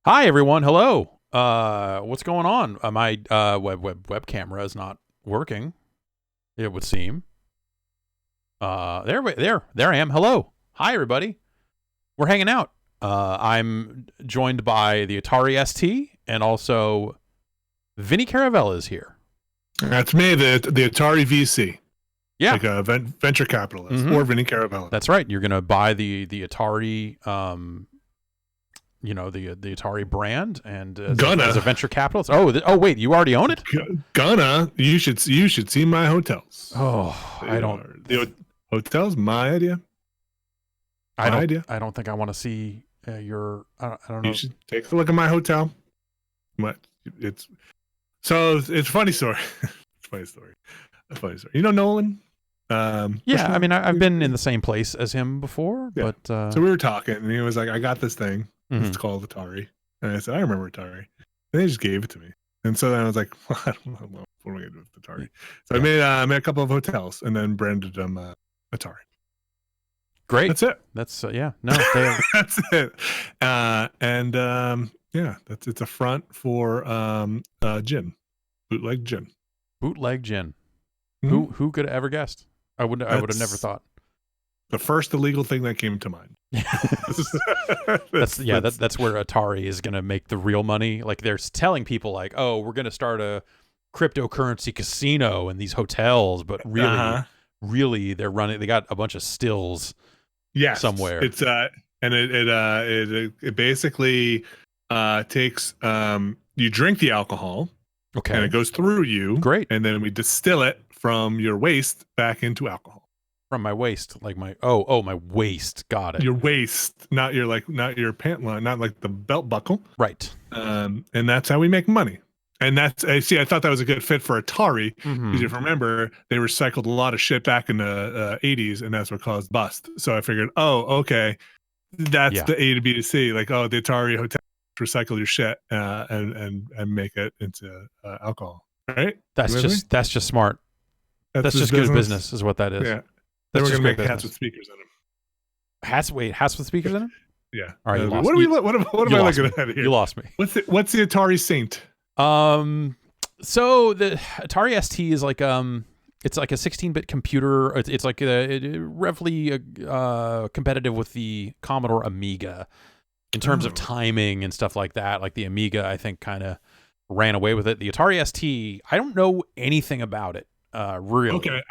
Hi everyone. Hello. What's going on? My web camera is not working. It would seem. There I am. Hello. Hi everybody. We're hanging out. I'm joined by the Atari ST and also Vinny Caravella is here. That's me, the Atari VC, Yeah, like a venture capitalist, or Vinny Caravella. that's right. You're gonna buy the Atari, the Atari brand, and as a venture capitalist. Oh, wait, you already own it? Gonna. You should see my hotels. Oh, The hotels, my idea. I don't think I want to see your. I don't know. You should take a look at my hotel. It's a funny story. It's a funny story. You know Nolan? Yeah, I mean, I've been in the same place as him before, yeah. but So we were talking, and he was like, "I got this thing. Mm-hmm. It's called Atari." And I said, "I remember Atari." And they just gave it to me. And so then I was like, well, "I don't know what am I gonna do with Atari?" So I made a couple of hotels and then branded them Atari. Great. That's it. That's yeah. No, that's it. It's a front for gin, bootleg gin. Bootleg gin. Mm-hmm. Who could have ever guessed? I would have never thought. The first illegal thing that came to mind. That's where Atari is going to make the real money. Like they're telling people like, "Oh, we're going to start a cryptocurrency casino in these hotels," but really they're running. They got a bunch of stills. Somewhere. It's and it basically takes you drink the alcohol. Okay. And it goes through you. Great. And then we distill it from your waist back into alcohol. From my waist, like my my waist. Got it. Your waist, not your pant line, not like the belt buckle. Right. And that's how we make money. And I thought that was a good fit for Atari because if you remember, they recycled a lot of shit back in the 80s, and that's what caused bust. So I figured, okay, that's the A to B to C. Like, the Atari hotel recycle your shit and make it into alcohol. Right? That's just smart. That's just good business, is what that is. Yeah. Then we're gonna make hats with speakers in them. Hats with speakers in them? Yeah. All right. What am I looking at here? You lost me. What's the Atari Saint? So the Atari ST is like it's like a 16-bit computer. It's like roughly competitive with the Commodore Amiga in terms of timing and stuff like that. Like the Amiga, I think, kind of ran away with it. The Atari ST, I don't know anything about it. Really. Okay,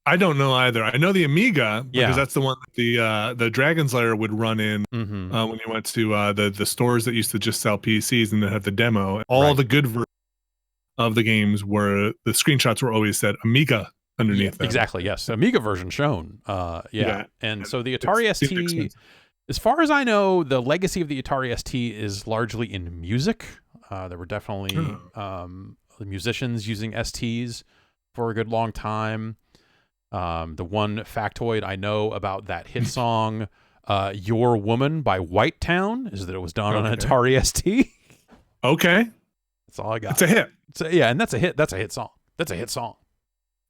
I don't know either. I know the Amiga because that's the one that the Dragon's Lair would run in when you went to the stores that used to just sell PCs and then have the demo. All the good versions of the games were the screenshots were always said Amiga underneath them. Exactly. Yes, Amiga version shown. And so the Atari ST, as far as I know, the legacy of the Atari ST is largely in music. There were definitely musicians using STs for a good long time. The one factoid I know about that hit song, "Your Woman" by Whitetown, is that it was done on an Atari ST. Okay. That's all I got. It's a hit. And that's a hit. That's a hit song. That's a hit song.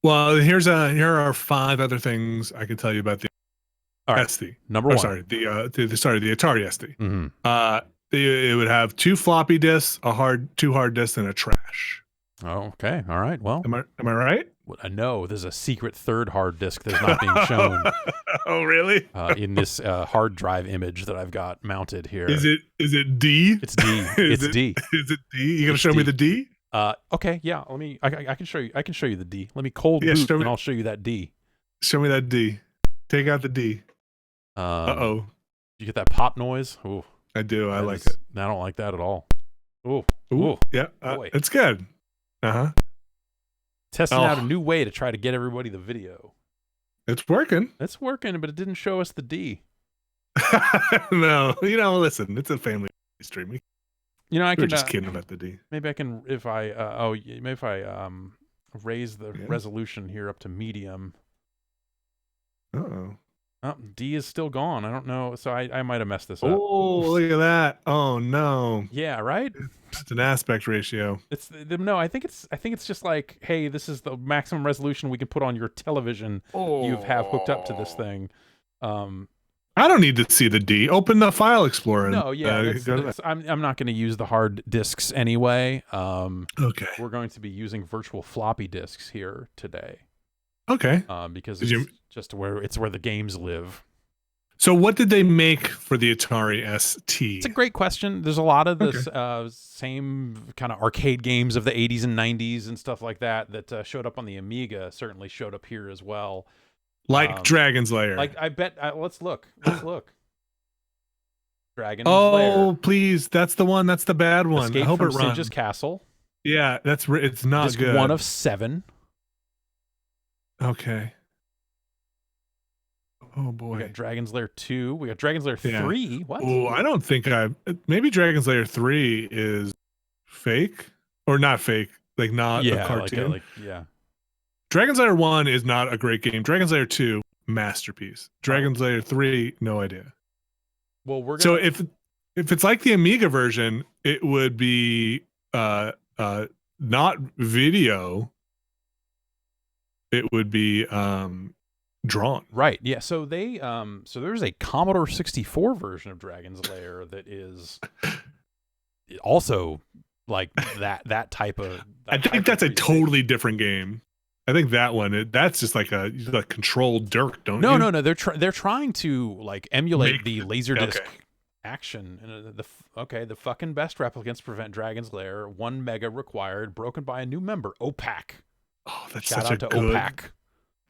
Well, here are 5 other things I can tell you about the ST. Number one. Sorry, the Atari ST. Mm-hmm. It would have 2 floppy disks, 2 hard disks, and a trash. Oh, okay. All right. Well, am I right? No, there's a secret third hard disk that's not being shown. Oh, really? In this hard drive image that I've got mounted here. Is it D? It's D. It's D. Is it D? You gonna show me the D? Okay. Yeah. Let me. I can show you. I can show you the D. Let me cold boot, and I'll show you that D. Show me that D. Take out the D. You get that pop noise? Ooh. I do. I like it. I don't like that at all. Ooh. Yeah. It's good. Testing out a new way to try to get everybody the video. It's working. It's working, but it didn't show us the D. No, listen, it's a family stream. I can just kidding about the D. Maybe I can if I raise the resolution here up to medium. Uh-oh. Oh, D is still gone. I don't know. So I might have messed this up. Oh, look at that. Oh no. Yeah, right? It's an aspect ratio. I think it's just like, hey, this is the maximum resolution we can put on your television you have hooked up to this thing. I don't need to see the D. Open the file explorer. No, yeah, I'm not going to use the hard disks anyway. Okay. We're going to be using virtual floppy disks here today. Okay. Because it's just where the games live. So what did they make for the Atari ST? It's a great question. There's a lot of this same kind of arcade games of the 80s and 90s and stuff like that showed up on the Amiga, certainly showed up here as well. Like Dragon's Lair. Like I bet. Let's look. Dragon's Lair. Oh, please! That's the one. That's the bad one. Escape I hope from it runs. Singe's Castle. Yeah, it's not Disc good. 1 of 7. Okay. Oh boy. We got Dragon's Lair 2. We got Dragon's Lair 3. What? Oh, I don't think maybe Dragon's Lair 3 is fake or not fake, like not a cartoon. Yeah. Dragon's Lair 1 is not a great game. Dragon's Lair 2, masterpiece. Dragon's Lair 3, no idea. Well, we're so if it's like the Amiga version, it would be not video. It would be drawn. Right. Yeah. So they so there's a Commodore 64 version of Dragon's Lair that is also like that type of. I think that's a totally different game. I think that one that's just like a controlled dirk, don't you? No. They're trying to like emulate the Laserdisc action. And the fucking best replicants prevent Dragon's Lair. 1 mega required. Broken by a new member. OPAC. Oh, that's Shout such out a to good. OPAC.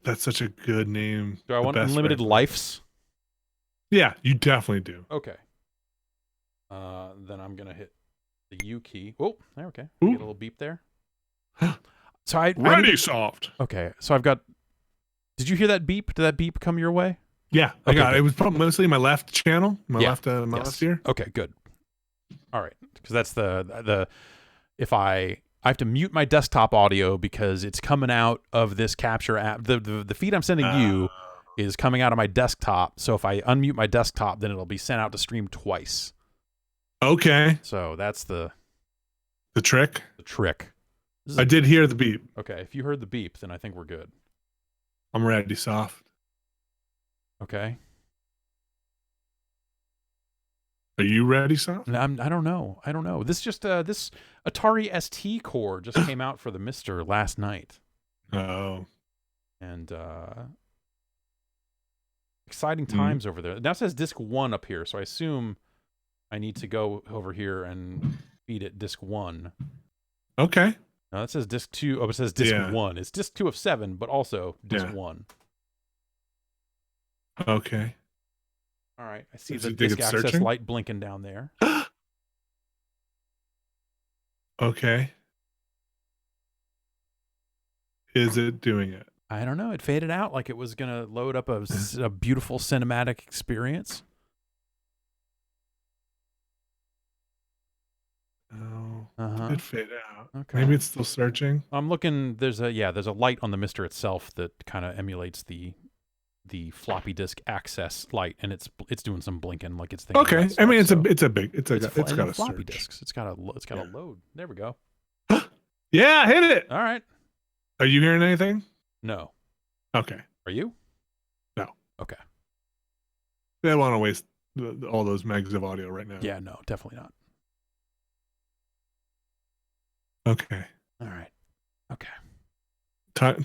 That's such a good name. Do I want unlimited lives? Yeah, you definitely do. Okay. Then I'm gonna hit the U key. Oh, there. Okay. Get a little beep there. So ready soft. Okay, so I've got. Did you hear that beep? Did that beep come your way? Yeah, I got it. It was probably mostly my left channel, my left ear. Okay, good. All right, because that's the if I have to mute my desktop audio because it's coming out of this capture app. The feed I'm sending you is coming out of my desktop. So if I unmute my desktop, then it'll be sent out to stream twice. Okay. So that's the trick. The trick. I did hear the beep. Okay, if you heard the beep, then I think we're good. I'm ready, soft. Okay. Are you ready, soft? I don't know. This this Atari ST core just came out for the Mister last night. Oh. And exciting times over there. Now it says disc 1 up here, so I assume I need to go over here and feed it disc 1. Okay. No, that says disc 2. Oh, it says disc 1. It's disc 2 of 7, but also disc 1. Okay. All right. I see the disc access light blinking down there. Okay. Is it doing it? I don't know. It faded out like it was going to load up a beautiful cinematic experience. Oh, it faded out. Okay. Maybe it's still searching. I'm looking. There's a light on the Mister itself that kind of emulates the floppy disk access light, and it's doing some blinking like it's thinking. Okay. Stuff, I mean, it's got a floppy search. disks. It's got a load. There we go. Yeah, hit it. All right. Are you hearing anything? No. Okay. Are you? No. Okay. They don't want to waste all those megs of audio right now. Yeah, no, definitely not. Okay. All right. Okay.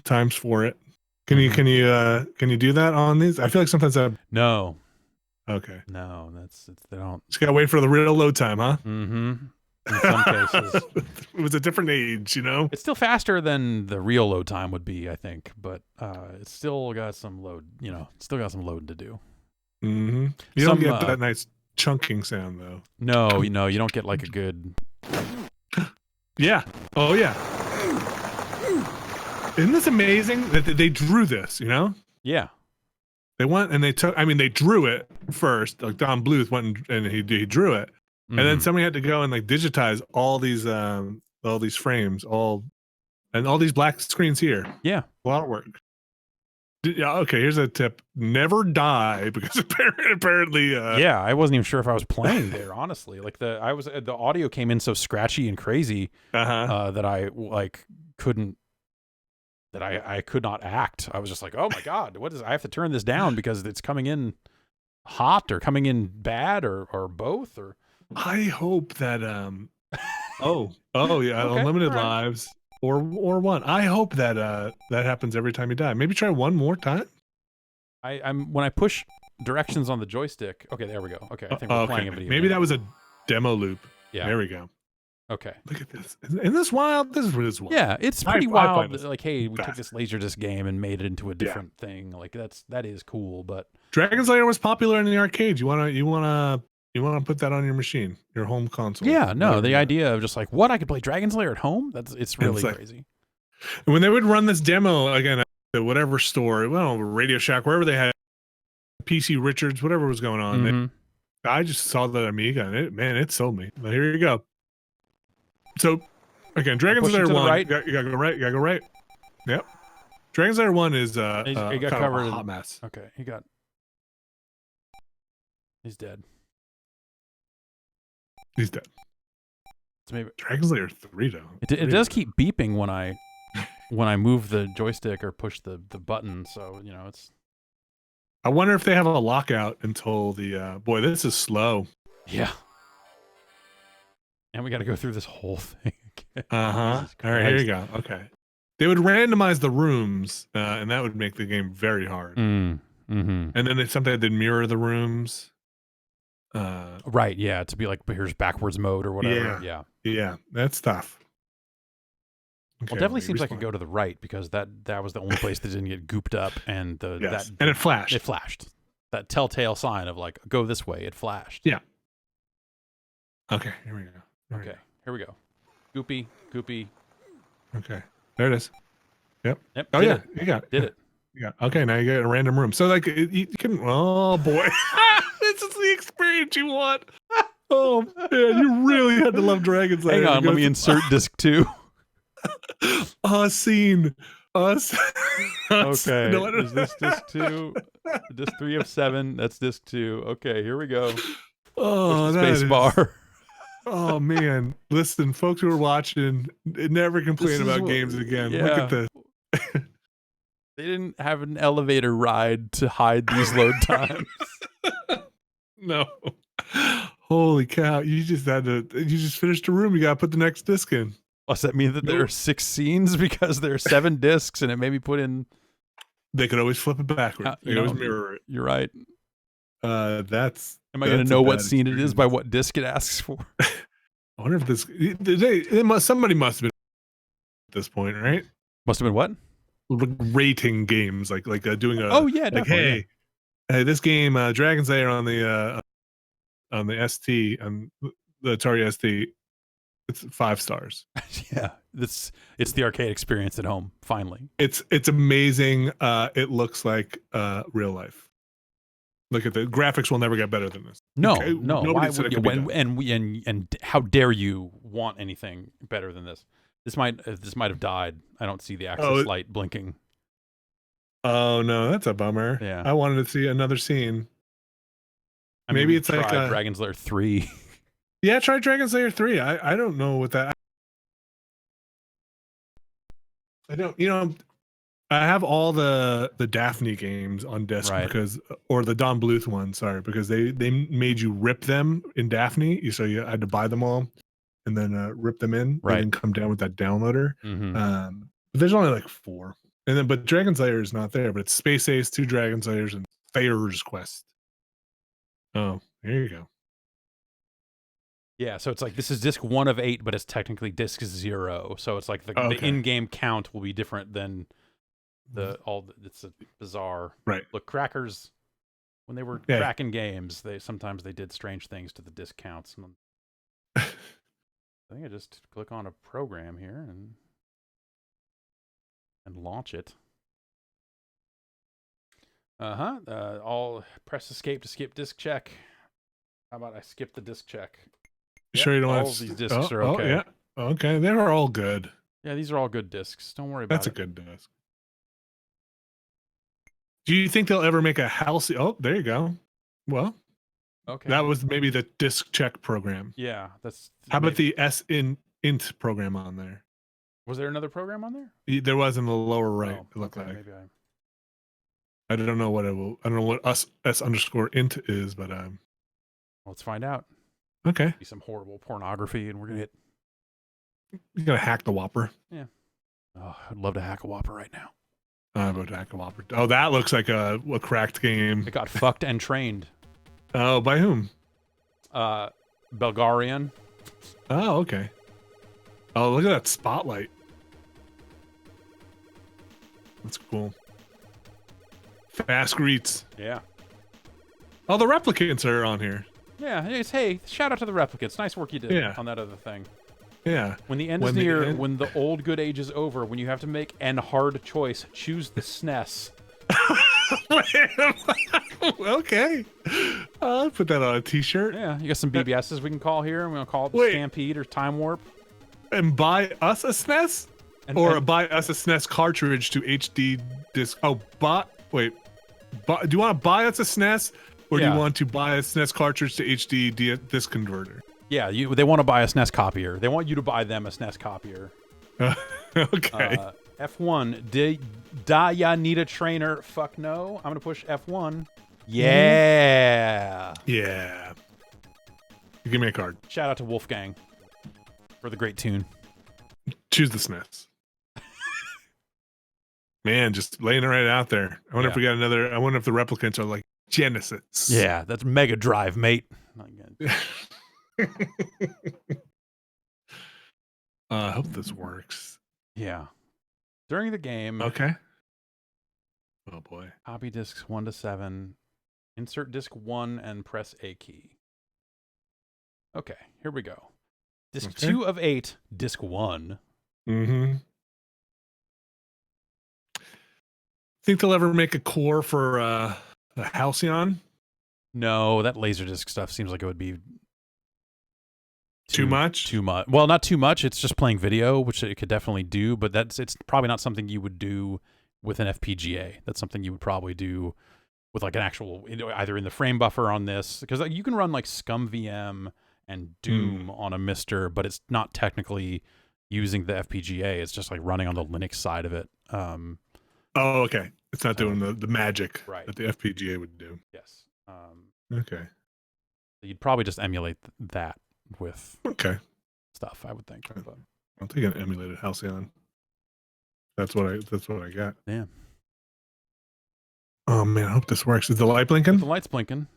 Times for it. Can you do that on these? I feel like sometimes no. Okay. No, they don't. Just gotta wait for the real load time, huh? Mm-hmm. In some cases. It was a different age, you know? It's still faster than the real load time would be, I think, but it's still got some load, still got some loading to do. Mm-hmm. You don't get that nice chunking sound, though. No, you don't get like a good... Yeah. Oh, yeah. Isn't this amazing that they drew this, Yeah. They went and they drew it first. Like Don Bluth went and he drew it. And then somebody had to go and like digitize all these frames, all these black screens here. Yeah. A lot of work. Yeah. Okay. Here's a tip: never die, because apparently. Yeah, I wasn't even sure if I was playing there. Honestly, like the audio came in so scratchy and crazy that I could not act. I was just like, oh my god, what is? I have to turn this down because it's coming in hot or coming in bad or both? Or I hope that oh yeah, okay, unlimited right. lives or one. I hope that that happens every time you die. Maybe try one more time. I'm when I push directions on the joystick. Okay, there we go. Okay, I think we're playing a video. Maybe that was a demo loop. Yeah. There we go. Okay. Look at this. Isn't this wild? This is wild. Yeah, it's pretty wild. Like, hey, we took this Laserdisc game and made it into a different thing. Like that is cool. But Dragon's Lair was popular in the arcade. You wanna put that on your machine, your home console. Yeah, no, the idea of just like what I could play Dragon's Lair at home. It's really crazy. When they would run this demo again at whatever store, well, Radio Shack, wherever they had PC Richards, whatever was going on, I just saw that Amiga and it sold me. But here you go. So again, Dragon's Lair 1, right. you gotta go right. You gotta go right. Yep. Dragon's Lair 1 is he got kind covered of a hot mess. Okay, he's dead. He's dead. So maybe Dragon's Lair 3 though. It does keep beeping when I move the joystick or push the button. So it's. I wonder if they have a lockout until the boy. This is slow. Yeah. And we got to go through this whole thing again. All right, here you go. Okay. They would randomize the rooms, and that would make the game very hard. And then it's something that they'd mirror the rooms. Right, yeah, to be like, here's backwards mode or whatever. Yeah, that's tough. Okay, well, definitely seems like it go to the right because that was the only place that didn't get gooped up, and and it flashed. It flashed. That telltale sign of like, go this way. It flashed. Yeah. Okay, here we go. Here we go. Goopy. Okay, there it is. Yep. Oh yeah, you got it. Did it. Yeah. Okay, now you get a random room. So like you can. Oh boy, this is the experience you want. Oh man, you really had to love Dragon's Lair. Hang on, let me insert disc 2. Scene. Okay. Is this disc 2? Disc 3 of 7. That's disc 2. Okay, here we go. Oh, space bar. Oh man, listen, folks who are watching, never complain about games again. Yeah. Look at this. They didn't have an elevator ride to hide these load times. No. Holy cow! You just finished a room. You gotta put the next disc in. Does that mean that there are 6 scenes because there are 7 discs and it may be put in? They could always flip it backwards. They could always mirror it. You're right. That's. Am I going to know what scene it is by what disc it asks for? I wonder if this. Somebody must have been at this point, right? Must have been what? Rating games, like doing a. Oh yeah, like hey, this game, Dragon's Lair on the ST on the Atari ST, it's 5 stars. Yeah, it's the arcade experience at home. Finally, it's amazing. It looks like real life. Look at the graphics will never get better than this. No. Why would you? And how dare you want anything better than this? This might have died. I don't see the axis light blinking. Oh no, that's a bummer. Yeah, I wanted to see another scene. Maybe it's like Dragon's Lair 3. Yeah, try Dragon's Lair 3. I don't know what that. I don't. I have all the Daphne games on disc or the Don Bluth one, because they made you rip them in Daphne. So you had to buy them all and then rip them in and then come down with that downloader. But there's only like 4. But Dragon's Lair is not there, but it's Space Ace, 2 Dragon's Lairs, and Thayer's Quest. Oh, there you go. Yeah, so it's like this is disc 1 of 8, but it's technically disc 0. So it's like the in-game count will be different than it's a bizarre. Right. Look, crackers, when they were cracking games, sometimes they did strange things to the disc counts. I think I just click on a program here and launch it. I'll press escape to skip disc check. How about I skip the disc check? Sure you don't all of these discs are okay. Oh, yeah. Okay, they were all good. Yeah, these are all good discs. Don't worry about it. That's a good disc. Do you think they'll ever make a Halcyon? Oh, there you go. Well, okay. That was maybe the disc check program. Yeah, that's. How about the int program on there? Was there another program on there? There was in the lower right. It looked like. Maybe I don't know what I don't know what s_int is, but Let's find out. Okay. Be some horrible pornography, and we're gonna hit. You gotta hack the Whopper. Yeah. Oh, I'd love to hack a Whopper right now. I'm about to hack a Whopper. Oh, that looks like a cracked game. It got fucked and trained. Oh, by whom? Bulgarian. Oh, okay. Oh, look at that spotlight. That's cool. Fast greets. Yeah. Oh, the replicants are on here. Yeah. Hey, shout out to the replicants. Nice work you did on that other thing. Yeah. When the end is near, when the old good age is over, when you have to make an hard choice, choose the SNES. Okay. I'll put that on a t-shirt. Yeah, you got some BBSs we can call here. We're going to call it Stampede or Time Warp. And buy us a SNES? Buy us a SNES cartridge to HD disc. Oh, do you want to buy us a SNES? Or do you want to buy a SNES cartridge to HD disc converter? Yeah, they want to buy a SNES copier. They want you to buy them a SNES copier. Okay. F1. Da ya need a trainer? Fuck no. I'm going to push F1. Yeah. Yeah. Give me a card. Shout out to Wolfgang for the great tune. Choose the SNES. Man, just laying it right out there. I wonder if we got another. I wonder if the replicants are like Genesis. Yeah, that's Mega Drive, mate. I hope this works. Yeah. During the game. Okay. Oh boy. Copy discs 1 to 7. Insert disc 1 and press A key. Okay, here we go. Disc 2 of 8, disc 1. Mm-hmm. Think they'll ever make a core for a Halcyon? No, that Laserdisc stuff seems like it would be too much. Too much. Well, not too much. It's just playing video, which it could definitely do, but it's probably not something you would do with an FPGA. That's something you would probably do with like an actual, either in the frame buffer on this, because you can run like ScumVM and Doom on a Mister, but it's not technically using the FPGA. It's just like running on the Linux side of it. Oh, okay. It's not doing the magic that the FPGA would do. Yes. Okay. You'd probably just emulate that with stuff, I would think. But I'll take an emulated Halcyon. That's what I got. Yeah. Oh man, I hope this works. Is the light blinking? The light's blinking.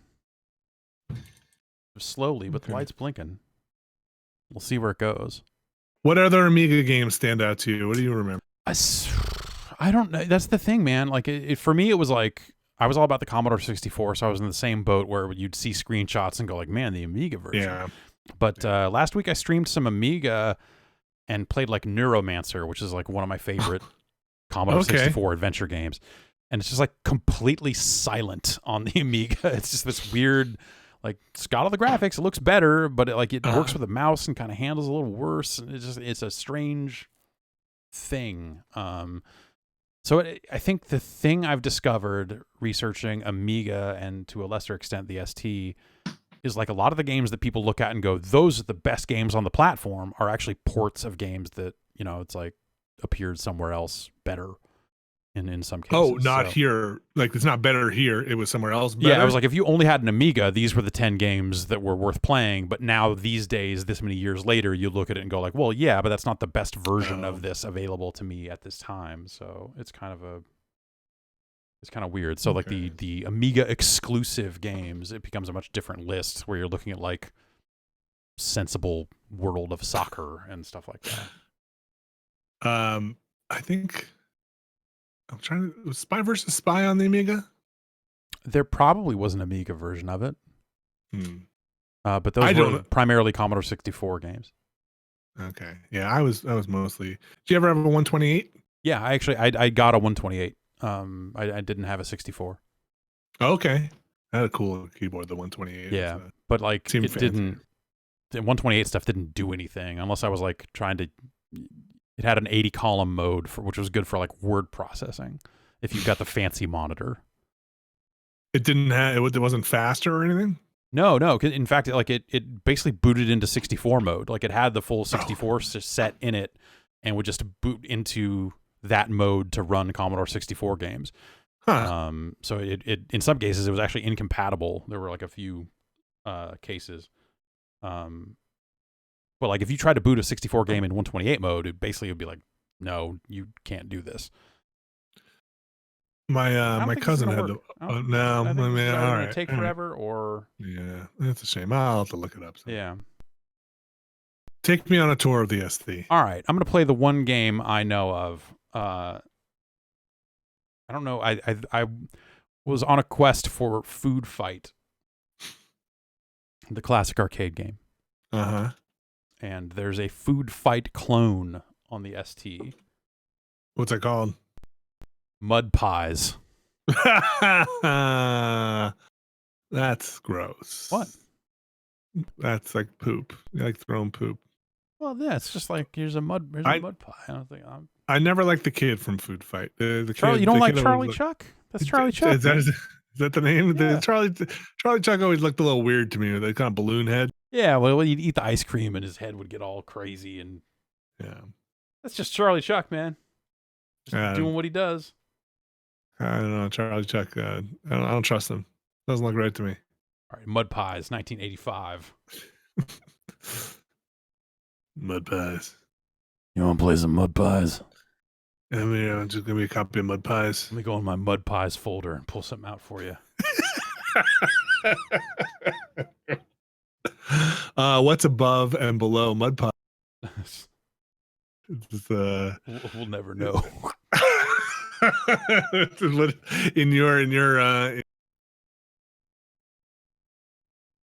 Slowly, but the light's blinking. We'll see where it goes. What other Amiga games stand out to you? What do you remember? I don't know. That's the thing, man. Like for me, it was like I was all about the Commodore 64, so I was in the same boat where you'd see screenshots and go like, "Man, the Amiga version." Yeah. But last week I streamed some Amiga and played like Neuromancer, which is like one of my favorite Commodore 64 adventure games. And it's just like completely silent on the Amiga. It's just this weird, like, it's got all the graphics. It looks better, but it works with a mouse and kind of handles a little worse. And it's a strange thing. So I think the thing I've discovered researching Amiga and to a lesser extent the ST is like a lot of the games that people look at and go, those are the best games on the platform, are actually ports of games that, it's like appeared somewhere else better. In some cases. Oh, not here. Like, it's not better here. It was somewhere else better. Yeah, I was like, if you only had an Amiga, these were the 10 games that were worth playing. But now, these days, this many years later, you look at it and go like, well, yeah, but that's not the best version of this available to me at this time. So it's kind of weird. So like the Amiga exclusive games, it becomes a much different list where you're looking at like Sensible World of Soccer and stuff like that. I think I'm trying to. Was Spy vs. Spy on the Amiga? There probably was an Amiga version of it. But those were primarily Commodore 64 games. Okay. Yeah, I was mostly. Did you ever have a 128? Yeah, I got a 128. I didn't have a 64. Okay. I had a cool keyboard, the 128. Yeah, but like it didn't. The 128 stuff didn't do anything unless I was like trying to. It had an 80 column mode which was good for like word processing. If you've got the fancy monitor, it didn't have. It wasn't faster or anything. No. In fact, it basically booted into 64 mode. Like it had the full 64 set in it, and would just boot into that mode to run Commodore 64 games. Huh. So it in some cases it was actually incompatible. There were like a few cases. But like if you tried to boot a 64 game in 128 mode, it basically would be like, no, you can't do this. My cousin had the. No, I think it's either all going right. to take forever or. Yeah, that's a shame. I'll have to look it up. Yeah. Take me on a tour of the ST. All right, I'm going to play the one game I know of. I don't know. I was on a quest for Food Fight, the classic arcade game. Uh-huh. And there's a Food Fight clone on the ST. What's it called? Mud Pies. That's gross. What? That's like poop. You like throwing poop. Well, yeah, it's just like here's a mud pie. I don't think I never liked the kid from Food Fight. The Charlie, kid, you don't like Charlie Chuck? That's Charlie Chuck. Is that the name? Yeah. Charlie Chuck always looked a little weird to me with that kind of balloon head. Yeah, well, he'd eat the ice cream and his head would get all crazy, and yeah, that's just Charlie Chuck, man. Just doing what he does. I don't know, Charlie Chuck. I don't trust him. Doesn't look right to me. All right, Mud Pies, 1985. Mud Pies. You want to play some Mud Pies? I mean, I'm just gonna be a copy of Mud Pies. Let me go in my Mud Pies folder and pull something out for you. What's above and below Mud Pies? We'll never know. in your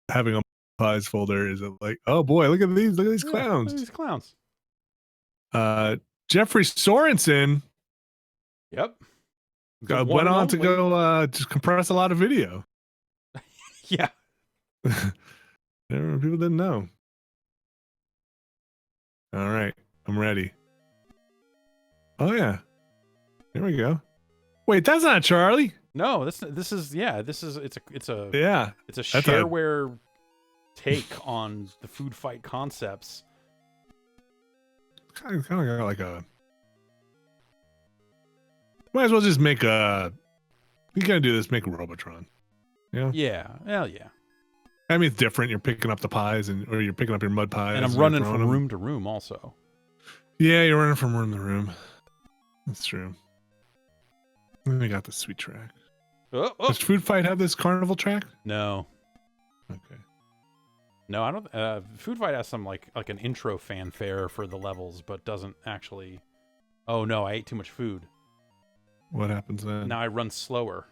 having a pies folder, is it like, oh boy, look at these clowns. Look at these clowns. Jeffrey Sorensen. Yep. Went on to go just compress a lot of video. Yeah. People didn't know. All right, I'm ready. Oh yeah, here we go. Wait, that's not Charlie. No, this is it's a shareware take on the Food Fight concepts. Kind of got like a. Might as well just make a. You gotta do this. Make a Robotron. Yeah. Yeah. Hell yeah. I mean, it's different. You're picking up the pies, or you're picking up your mud pies, and I'm running from room to room also. Yeah, you're running from room to room. That's true. And we got the sweet track. Oh. Does Food Fight have this carnival track? No. Okay. No, I don't. Food Fight has some like an intro fanfare for the levels, but doesn't actually. Oh no, I ate too much food. What happens then? Now I run slower.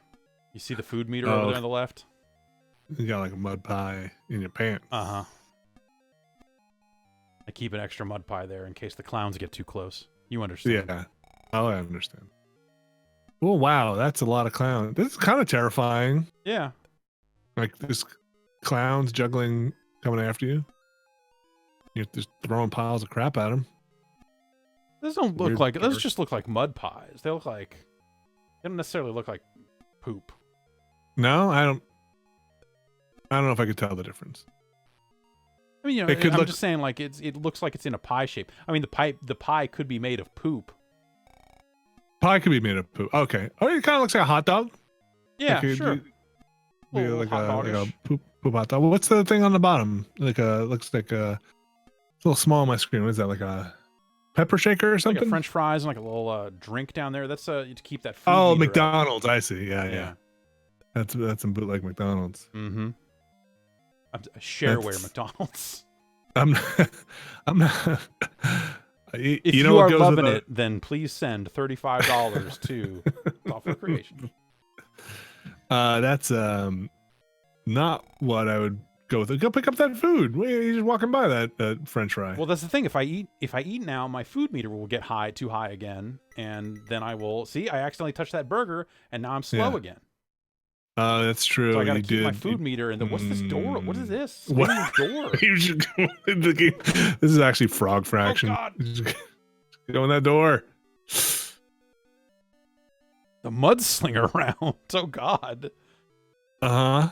You see the food meter over there on the left? You got like a mud pie in your pants. Uh-huh. I keep an extra mud pie there in case the clowns get too close. You understand? Yeah. Oh, I understand. Oh, wow. That's a lot of clowns. This is kind of terrifying. Yeah. Like this clowns juggling coming after you. You're just throwing piles of crap at them. Those don't look like... Those just look like mud pies. They look like... They don't necessarily look like poop. No, I don't know if I could tell the difference. I mean, I'm just saying, like it looks like it's in a pie shape. I mean, the pie could be made of poop. Pie could be made of poop. Okay. Oh, it kind of looks like a hot dog. Yeah, sure. Like a poop hot dog. What's the thing on the bottom? Looks like a. It's a little small on my screen. What is that? Like a pepper shaker or something? Like a French fries and like a little drink down there. That's to keep that food. Oh, McDonald's. I see. Yeah. Yeah. That's some bootleg McDonald's. Mm-hmm. Shareware McDonald's. I'm not. If you are loving it, then please send $35 to Software Creation. That's not what I would go with. Go pick up that food. You're just walking by that French fry. Well, that's the thing. If I eat now, my food meter will get too high again, and then I will see. I accidentally touched that burger, and now I'm slow again. That's true. So I gotta keep my food meter. And then what's this door? What is this? What door? You should go in the game. This is actually Frog Fraction. Oh God. Go in that door. The mudslinger round. Oh God. Go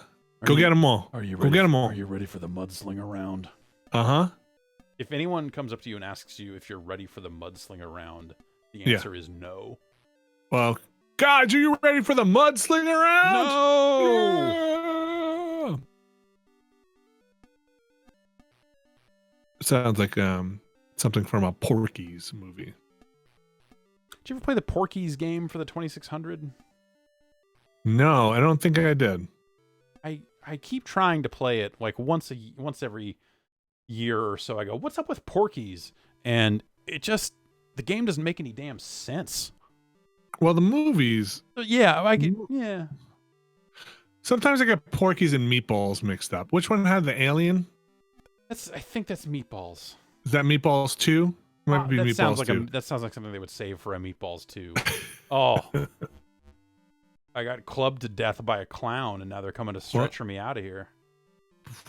get them all. Are you ready? Go get them all. Are you ready for the mudslinger round? If anyone comes up to you and asks you if you're ready for the mudslinger round, the answer is no. Well, God, are you ready for the mudslinger round? No. Yeah. Sounds like something from a Porky's movie. Did you ever play the Porky's game for the 2600? No, I don't think I did. I keep trying to play it like once every year or so. I go, what's up with Porky's? And the game doesn't make any damn sense. Well, the movies. Yeah, yeah. Sometimes I get Porky's and Meatballs mixed up. Which one had the alien? I think that's Meatballs. Is that Meatballs 2? Might be Meatballs 2. That sounds like something they would save for a Meatballs 2. Oh. I got clubbed to death by a clown, and now they're coming to stretcher me out of here.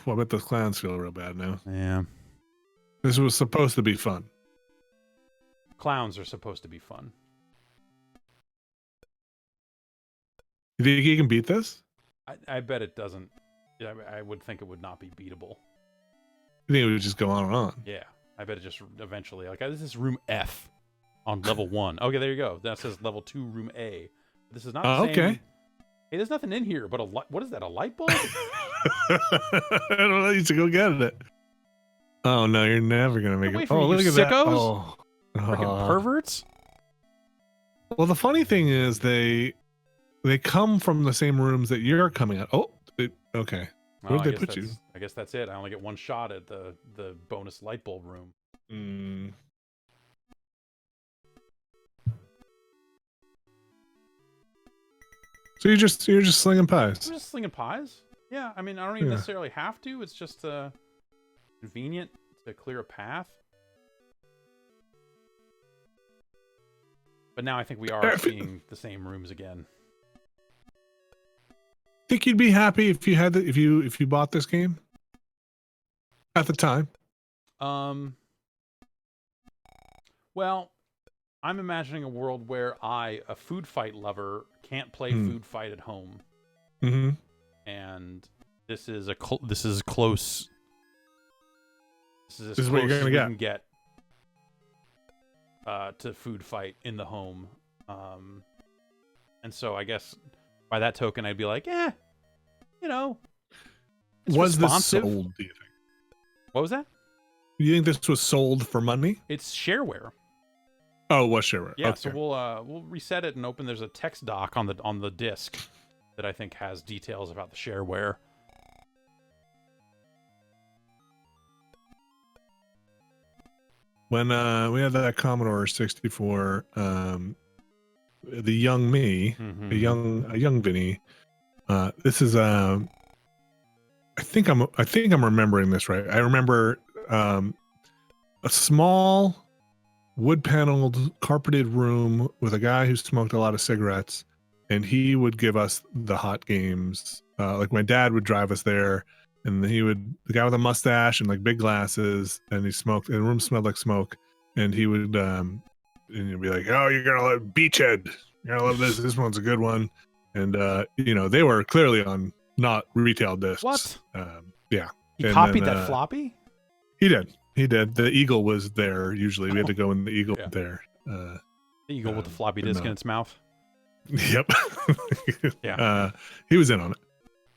Well, I bet those clowns feel real bad now. Yeah. This was supposed to be fun. Clowns are supposed to be fun. You think you can beat this? I bet it doesn't. Yeah, I would think it would not be beatable. You think it would just go on and on? Yeah. I bet it just eventually, like, this is room F on level 1. Okay, there you go. That says level 2, room A. This is not the same. Okay. Hey, there's nothing in here but what is that, a light bulb? I don't know. You should go get it. Oh, no, you're never going to make it. Oh, look at that. Oh. Freaking perverts. Well, the funny thing is they come from the same rooms that you're coming out. Oh, okay. Where did they put you? I guess that's it. I only get one shot at the bonus light bulb room. Mm. So you're just slinging pies. I'm just slinging pies. Yeah, I mean, I don't even necessarily have to. It's just convenient to clear a path. But now I think we are seeing the same rooms again. Think you'd be happy if you had if you bought this game at the time? Well, I'm imagining a world where a food fight lover, can't play food fight at home. Mm-hmm. And this is close. This is as what you're gonna get. Can get to food fight in the home. And so I guess by that token, I'd be like, you know, was responsive. This sold, do you think? What was that? You think this was sold for money? It's shareware. Oh, it was shareware. Yeah, okay. So we'll reset it and open. There's a text doc on the disc that I think has details about the shareware. When we had that Commodore 64, the young me, a young Vinny. This is I think I'm remembering this right. I remember a small wood-paneled carpeted room with a guy who smoked a lot of cigarettes, and he would give us the hot games. Like my dad would drive us there, and the guy with a mustache and like big glasses, and he smoked, and the room smelled like smoke, and he would and you'd be like, oh, you're gonna love Beachhead, you're gonna love this one's a good one. And they were clearly on not retail discs. What? Yeah. He copied that floppy? He did. The Eagle was there usually. We had to go in the Eagle there. The Eagle with the floppy disk in its mouth. Yep. Yeah. He was in on it.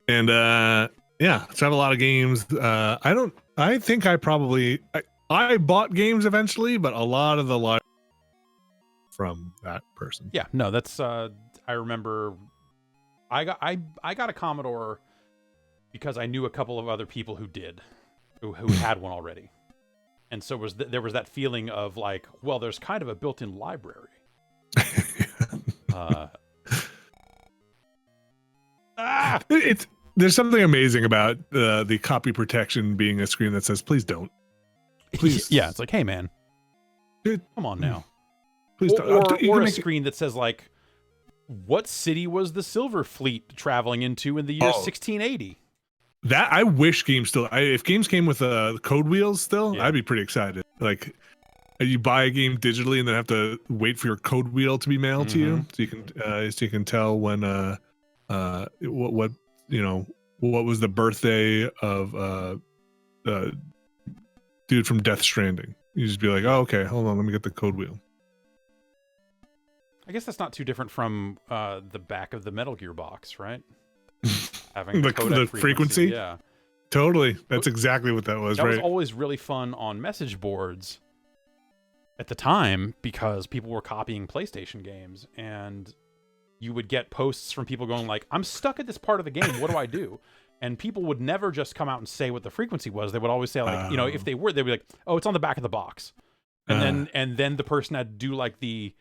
And so I have a lot of games. I think I bought games eventually, but a lot of the library from that person. Yeah, no, that's I remember I got a Commodore because I knew a couple of other people who had one already. And so there was that feeling of like, well, there's kind of a built-in library. There's something amazing about the copy protection being a screen that says, please don't. Please. Yeah, it's like, hey, man. Come on now. Please don't. Or a screen that says, like, what city was the Silver Fleet traveling into in the year 1680? That I wish games still. If games came with code wheels still, I'd be pretty excited. Like, you buy a game digitally and then have to wait for your code wheel to be mailed to you, so you can tell when what was the birthday of dude from Death Stranding. You just be like, oh, okay, hold on, let me get the code wheel. I guess that's not too different from the back of the Metal Gear box, right? Having the codec frequency. Yeah, totally. That's exactly what that was. That right. was always really fun on message boards at the time because people were copying PlayStation games, and you would get posts from people going like, "I'm stuck at this part of the game. What do I do?" And people would never just come out and say what the frequency was. They would always say like, if they were, they'd be like, "Oh, it's on the back of the box," and then the person had to do like the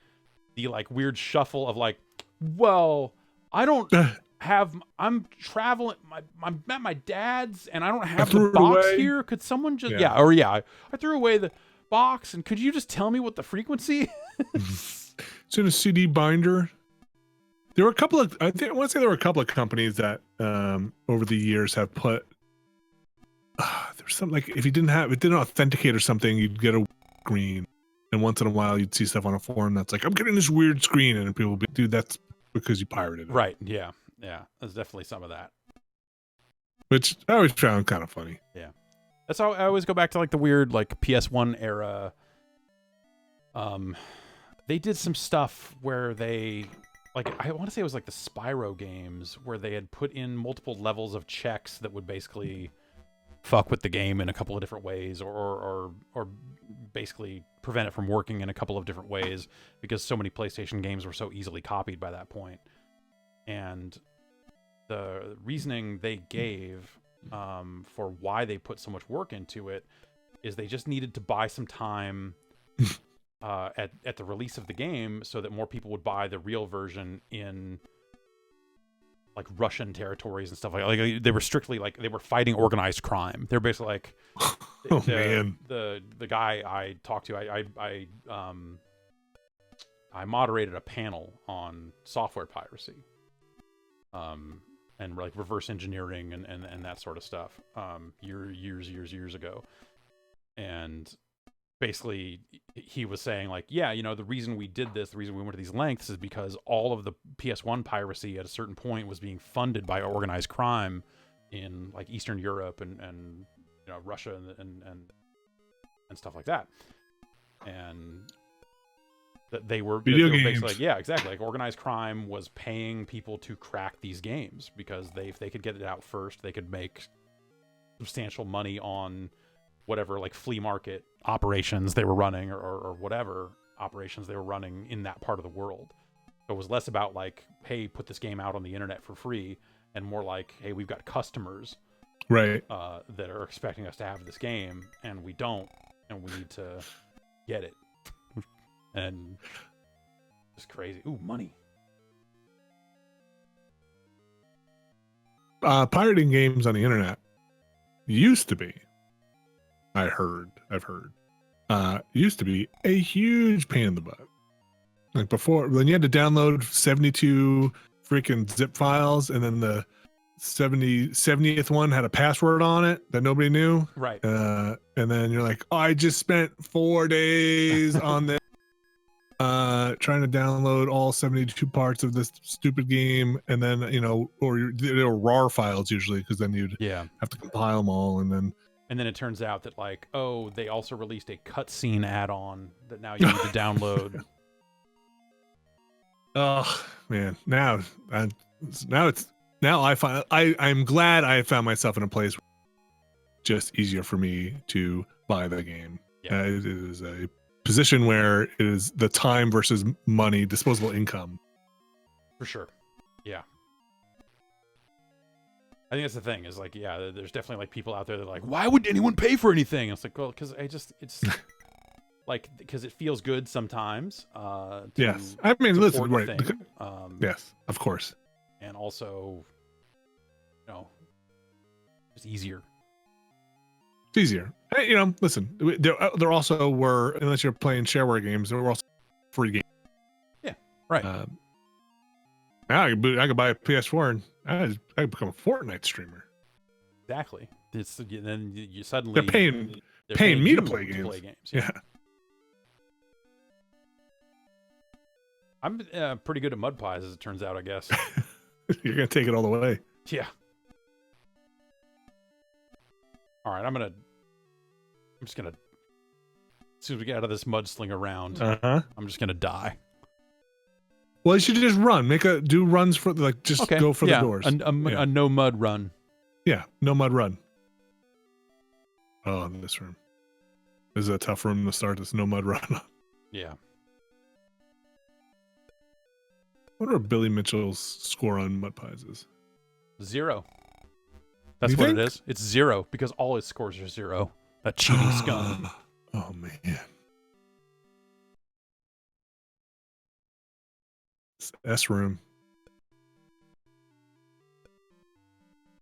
like weird shuffle of like, "Well, I don't I'm traveling. I'm at my dad's, and I don't have the box here. Could someone just I threw away the box, and could you just tell me what the frequency is?" It's in a CD binder. There were a couple of, I want to say there were a couple of companies that over the years have put, there's something like if you didn't authenticate or something, you'd get a screen. And once in a while, you'd see stuff on a forum that's like, I'm getting this weird screen. And people would be, dude, that's because you pirated it. Right. Yeah. Yeah. There's definitely some of that. Which I always found kind of funny. Yeah. That's how I always go back to like the weird like PS1 era. They did some stuff where they, like, I want to say it was like the Spyro games where they had put in multiple levels of checks that would basically fuck with the game in a couple of different ways, or basically prevent it from working in a couple of different ways because so many PlayStation games were so easily copied by that point. And the reasoning they gave for why they put so much work into it is they just needed to buy some time at the release of the game so that more people would buy the real version in like Russian territories and stuff like they were strictly like they were fighting organized crime. They're basically like the guy I talked to, I moderated a panel on software piracy, and like reverse engineering and that sort of stuff, years ago. And basically he was saying like, yeah, the reason we did this, the reason we went to these lengths is because all of the PS1 piracy at a certain point was being funded by organized crime in like Eastern Europe and Russia and stuff like that. And that they were basically like, yeah, exactly. Like organized crime was paying people to crack these games because if they could get it out first, they could make substantial money on whatever like flea market operations they were running or whatever operations they were running in that part of the world. So it was less about like, hey, put this game out on the internet for free, and more like, hey, we've got customers right that are expecting us to have this game and we don't, and we need to get it. And just crazy. Ooh, money. Pirating games on the internet used to be, I've heard, used to be a huge pain in the butt. Like before, when you had to download 72 freaking zip files, and then the 70th one had a password on it that nobody knew. Right. And then you're like, oh, I just spent 4 days on this, trying to download all 72 parts of this stupid game. And then, or they were RAR files usually, because then you'd have to compile them all. And then it turns out that like, oh, they also released a cutscene add-on that now you need to download. Oh man, now I'm glad I found myself in a place where it's just easier for me to buy the game. Yeah. It is a position where it is the time versus money, disposable income. For sure. Yeah. I think that's the thing is like, yeah, there's definitely like people out there that are like, why would anyone pay for anything? And it's like, well, because it's like, because it feels good sometimes. Yes. I mean, listen, right. Yes, of course. And also, it's easier. It's easier. Hey, listen, there also were, unless you're playing shareware games, there were also free games. Yeah. Right. Now I could buy a PS4 and I could become a Fortnite streamer. Exactly. Then you suddenly they're paying me to play games. Yeah. I'm pretty good at mud pies, as it turns out, I guess. You're gonna take it all the way. Yeah. All right, I'm just gonna. As soon as we get out of this mudslinger round, I'm just gonna die. Well, you should just run. Do runs for just go for the doors. A no mud run. Yeah, no mud run. Oh, this room. This is a tough room to start. This no mud run. Yeah. What are Billy Mitchell's score on Mud Pies is? 0. That's what it is. It's 0 because all his scores are 0. That cheating scum. Oh man. It's S room.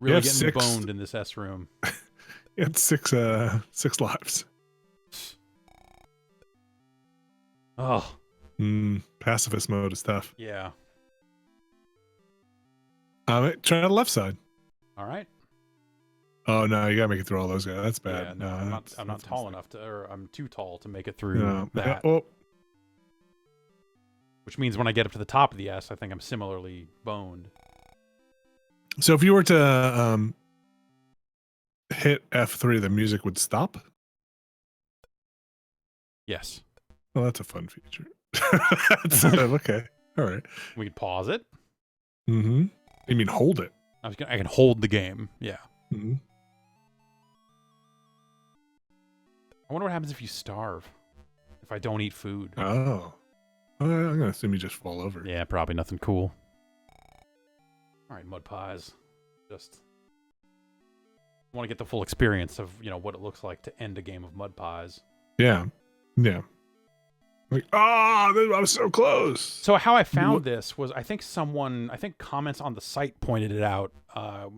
Really getting boned in this S room. He had 6 lives. Oh. Pacifist mode is tough. Yeah. Try the left side. All right. Oh no, you gotta make it through all those guys. That's bad. Yeah, no, I'm not tall enough or I'm too tall to make it through that. Oh. Which means when I get up to the top of the S, I think I'm similarly boned. So if you were to hit F3, the music would stop? Yes. Well, that's a fun feature. Okay. All right. We could pause it. Mm-hmm. You mean hold it? I can hold the game. Yeah. Mm-hmm. I wonder what happens if you starve. If I don't eat food. Oh. I'm going to assume you just fall over. Yeah, probably nothing cool. All right, Mud Pies. Just want to get the full experience of, what it looks like to end a game of Mud Pies. Yeah. Yeah. Like, I was so close. So how I found this was, I think comments on the site pointed it out.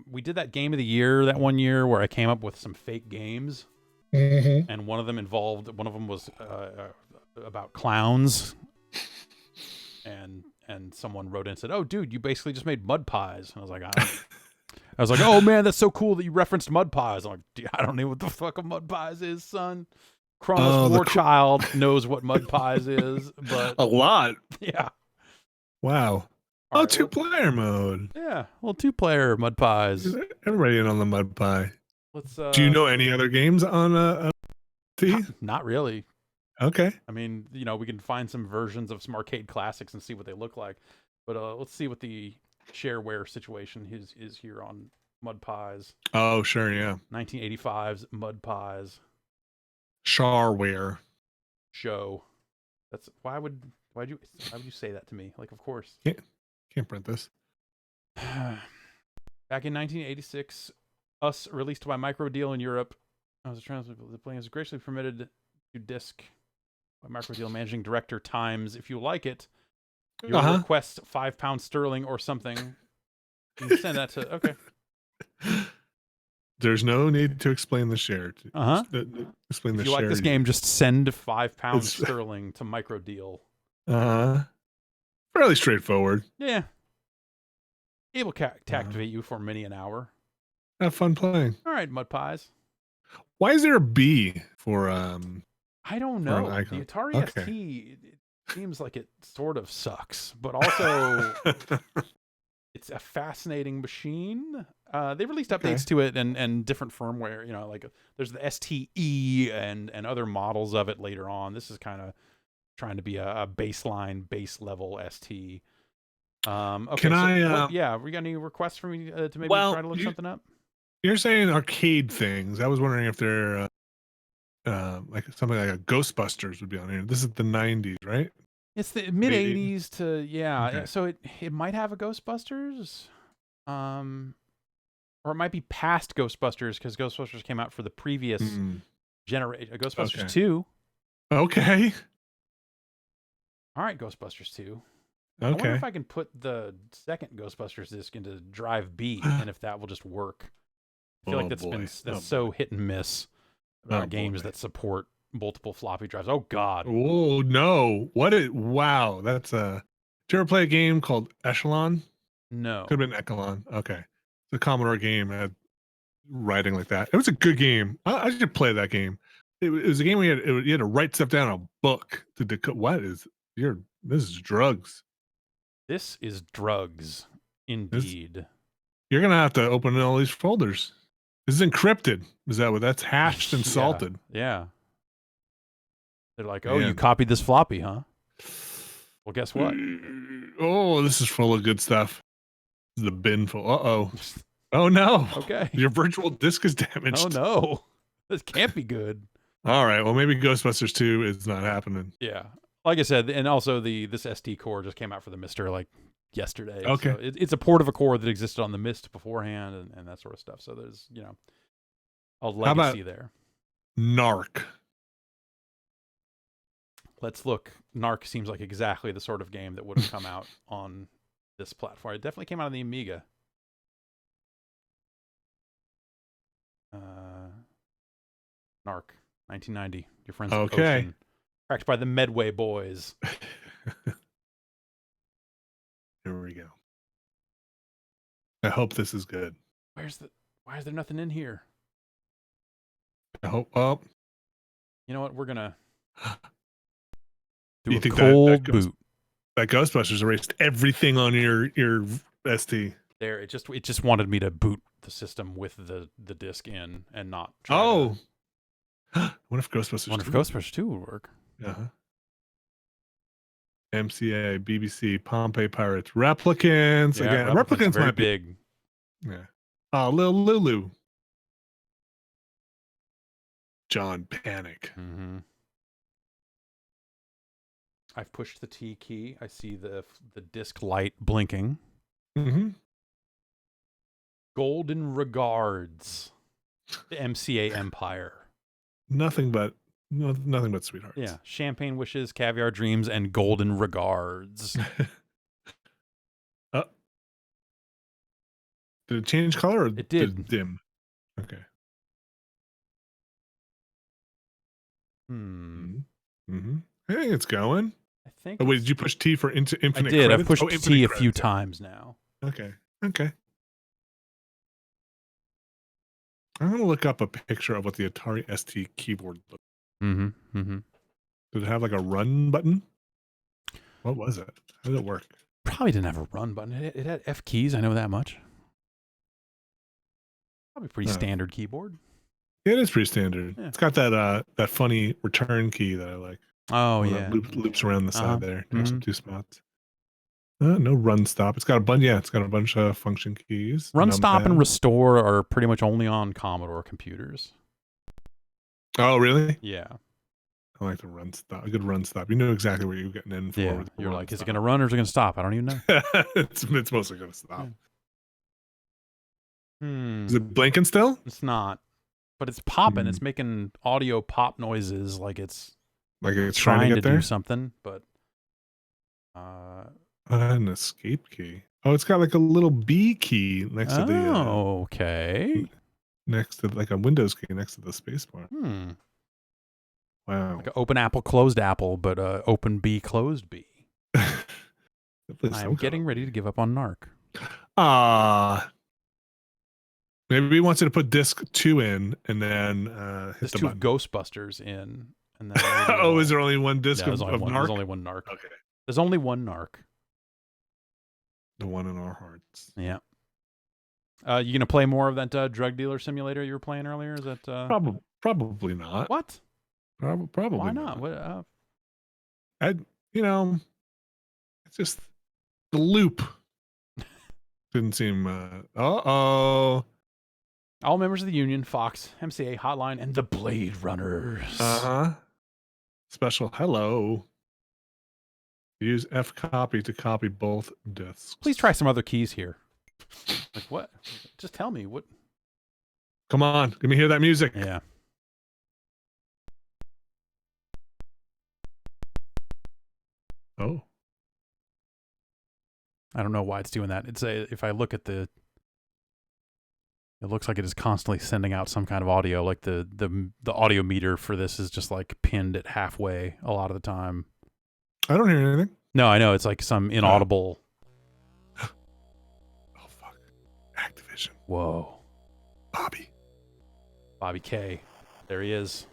We did that game of the year that one year where I came up with some fake games. Mm-hmm. And one of them was about clowns. And someone wrote in and said, "Oh, dude, you basically just made Mud Pies." And I was like, "Oh man, that's so cool that you referenced Mud Pies." I'm like, I don't know what the fuck a Mud Pies is, son. Chronos Warchild knows what Mud Pies is, but a lot. Yeah. Wow. Right, two-player mode. Yeah, well, 2-player Mud Pies. Everybody in on the Mud Pie. Let's. Do you know any other games on T? Not really. Okay. I mean, we can find some versions of some arcade classics and see what they look like. But let's see what the shareware situation is here on Mud Pies. Oh, sure, yeah. 1985's Mud Pies. Shareware. Show. That's why'd you say that to me? Like, of course. Can't print this. Back in 1986, Us released by Microdeal in Europe. The playing is graciously permitted to disc by Microdeal managing director Times. If you like it, you'll request £5 sterling or something. You can send that to okay. There's no need to explain the share. Explain the share. If you like this game, just send £5 sterling to Microdeal. Fairly straightforward. Yeah. Able to activate you for many an hour. Have fun playing. All right, Mud Pies. Why is there a B for I don't know. The Atari ST, it seems like it sort of sucks, but also it's a fascinating machine. They released updates to it and different firmware. Like there's the STE and other models of it later on. This is kind of trying to be a baseline, base level ST. Okay, Can I? We got any requests for me to maybe try to look something up? You're saying arcade things. I was wondering if they're like something like a Ghostbusters would be on here. This is the 90s, right? It's the mid 80s to Okay. So it might have a Ghostbusters, or it might be past Ghostbusters because Ghostbusters came out for the previous generation. Ghostbusters 2. Okay. All right, Ghostbusters 2. Okay. I wonder if I can put the second Ghostbusters disc into Drive B and if that will just work. I feel like that's so hit and miss about games that support multiple floppy drives. Oh God. Oh no. Wow. That's did you ever play a game called Echelon? No. Could have been Echelon. Okay. It's a Commodore game that had writing like that. It was a good game. I should play that game. It was a game where you had to write stuff down in a book to decode. This is drugs. This is drugs, indeed. You're gonna have to open all these folders. This is encrypted. Is that what that's hashed and salted? Yeah. They're like, you copied this floppy, huh? Well, guess what? Oh, this is full of good stuff. This is the bin full. Uh-oh. Oh, no. Okay. Your virtual disc is damaged. Oh, no. This can't be good. All right. Well, maybe Ghostbusters 2 is not happening. Yeah. Like I said, and also this ST core just came out for the Mister like yesterday. Okay. So it's a port of a core that existed on the Mist beforehand and that sort of stuff. So there's, a legacy there. Narc. Let's look. Narc seems like exactly the sort of game that would have come out on this platform. It definitely came out on the Amiga. Narc, 1990. Your friends from Ocean. Cracked by the Medway boys. Here we go. I hope this is good. Why is there nothing in here? I hope. Oh. You know what? We're gonna do you a think cold boot. That Ghostbusters erased everything on your ST. There, it just wanted me to boot the system with the disc in and not. What if Ghostbusters? Wonder if Ghostbusters 2 would work. Uh-huh. MCA, BBC, Pompeii Pirates, Replicants. Yeah, Again, Replicants very might be big. Yeah. Oh, Lil Lulu. John Panic. Mm-hmm. I've pushed the T key. I see the disc light blinking. Mm-hmm. Golden regards, the MCA Empire. Nothing but sweethearts. Yeah, champagne wishes, caviar dreams, and golden regards. Did it change color? Or it did. Dim. Okay. Mm-hmm. I think it's going. I think. Oh, wait, did you push T for infinite I did. credits? I've pushed T a few times now. Okay. I'm going to look up a picture of what the Atari ST keyboard looked like. Mm-hmm. Did it have like a run button? What was it? How did it work? Probably didn't have a run button. It had F keys. I know that much. Probably pretty standard keyboard. It is pretty standard. Yeah. It's got that funny return key that I like. Oh, yeah. Loops around the side there. There's some two spots. No run stop. It's got a bunch. Yeah, it's got a bunch of function keys. Run stop and restore are pretty much only on Commodore computers. Oh, really? Yeah. I like the run stop. A good run stop. You know exactly where you're getting in for. Yeah. You're like, is it going to run or is it going to stop? I don't even know. It's mostly going to stop. Yeah. Is it blinking still? It's not, but it's popping. It's making audio pop noises like it's trying to do something, but an escape key. Oh, it's got like a little B key next to the okay. Next to like a Windows key next to the spacebar. Wow. Like an open apple, closed apple, but open B, closed B. I'm getting ready to give up on Narc. Maybe he wants you to put disc 2 in and then hit the button. Ghostbusters in. And then oh, is there only one disc of Narc? There's only one Narc. Okay. There's only one Narc. The one in our hearts. Yeah. You gonna play more of that drug dealer simulator you were playing earlier? Is that probably not? What? Probably. Why not? What? It's just the loop. Didn't seem. All members of the Union, Fox, MCA, Hotline, and the Blade Runners. Special hello. Use F copy to copy both discs. Please try some other keys here. Like what? Just tell me what. Come on, let me hear that music. Yeah. Oh. I don't know why it's doing that. If I look at it looks like it is constantly sending out some kind of audio. Like the audio meter for this is just like pinned at halfway a lot of the time. I don't hear anything. No, I know. It's like some inaudible. Oh, fuck. Activision. Whoa. Bobby K. There he is.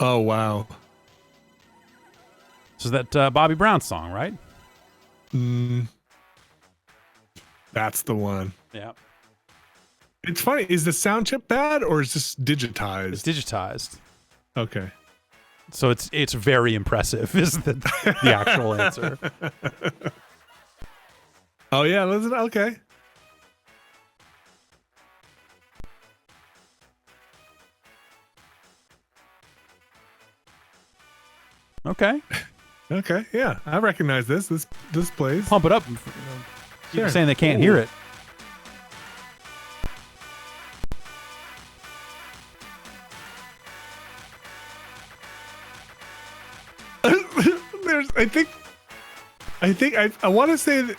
Oh, wow. So that Bobby Brown song, right? That's the one. Yeah. It's funny. Is the sound chip bad or is this digitized? It's digitized. Okay. So it's very impressive is the actual answer. Oh yeah, listen. Okay. Okay. Okay. Yeah, I recognize this. This plays. Pump it up. People saying they can't hear it. I want to say that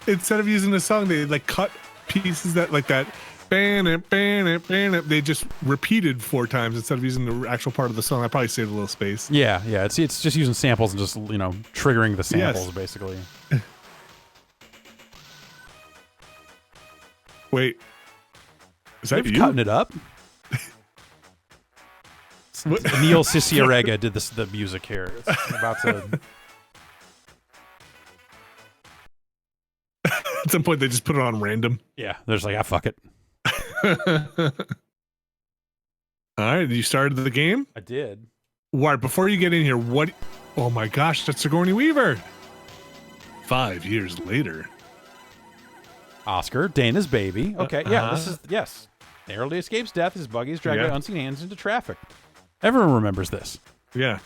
instead of using the song, they like cut pieces that like that. They just repeated 4 times instead of using the actual part of the song. I probably saved a little space. Yeah. It's just using samples and just triggering the samples basically. Wait, is that you cutting it up? Neil Cicierega did the music here. It's about to. At some point, they just put it on random. Yeah, they're just like, fuck it. All right, you started the game? I did. Why, before you get in here, what? Oh my gosh, that's Sigourney Weaver. 5 years later. Oscar, Dana's baby. Okay, this is, yes. Narrowly escapes death as Buggy is dragged by unseen hands into traffic. Everyone remembers this. Yeah.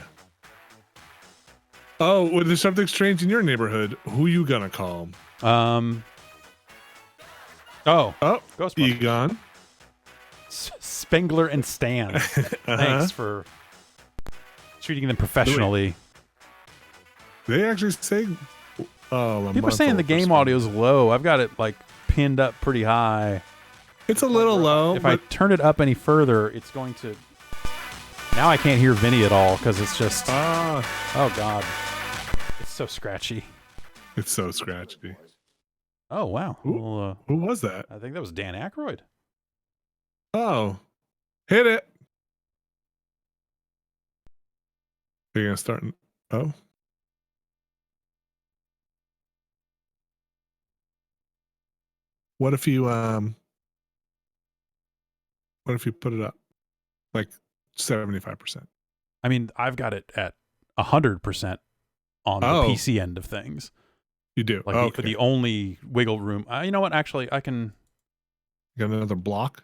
Oh, well, there's something strange in your neighborhood. Who you gonna call? Ghostbusters. Egon. Spengler and Stan. Thanks for treating them professionally. They actually say, people are saying the game audio is low. I've got it like pinned up pretty high. It's a little low. If I turn it up any further, it's going to. Now I can't hear Vinny at all because it's just. Oh God, it's so scratchy. It's so scratchy. Oh wow. Well, who was that? I think that was Dan Aykroyd. Oh, hit it. Are you gonna start? Oh. What if you put it up like 75%? I mean, I've got it at 100% on the PC end of things. You do? Like the only wiggle room. You know what? Actually, I can. You got another block?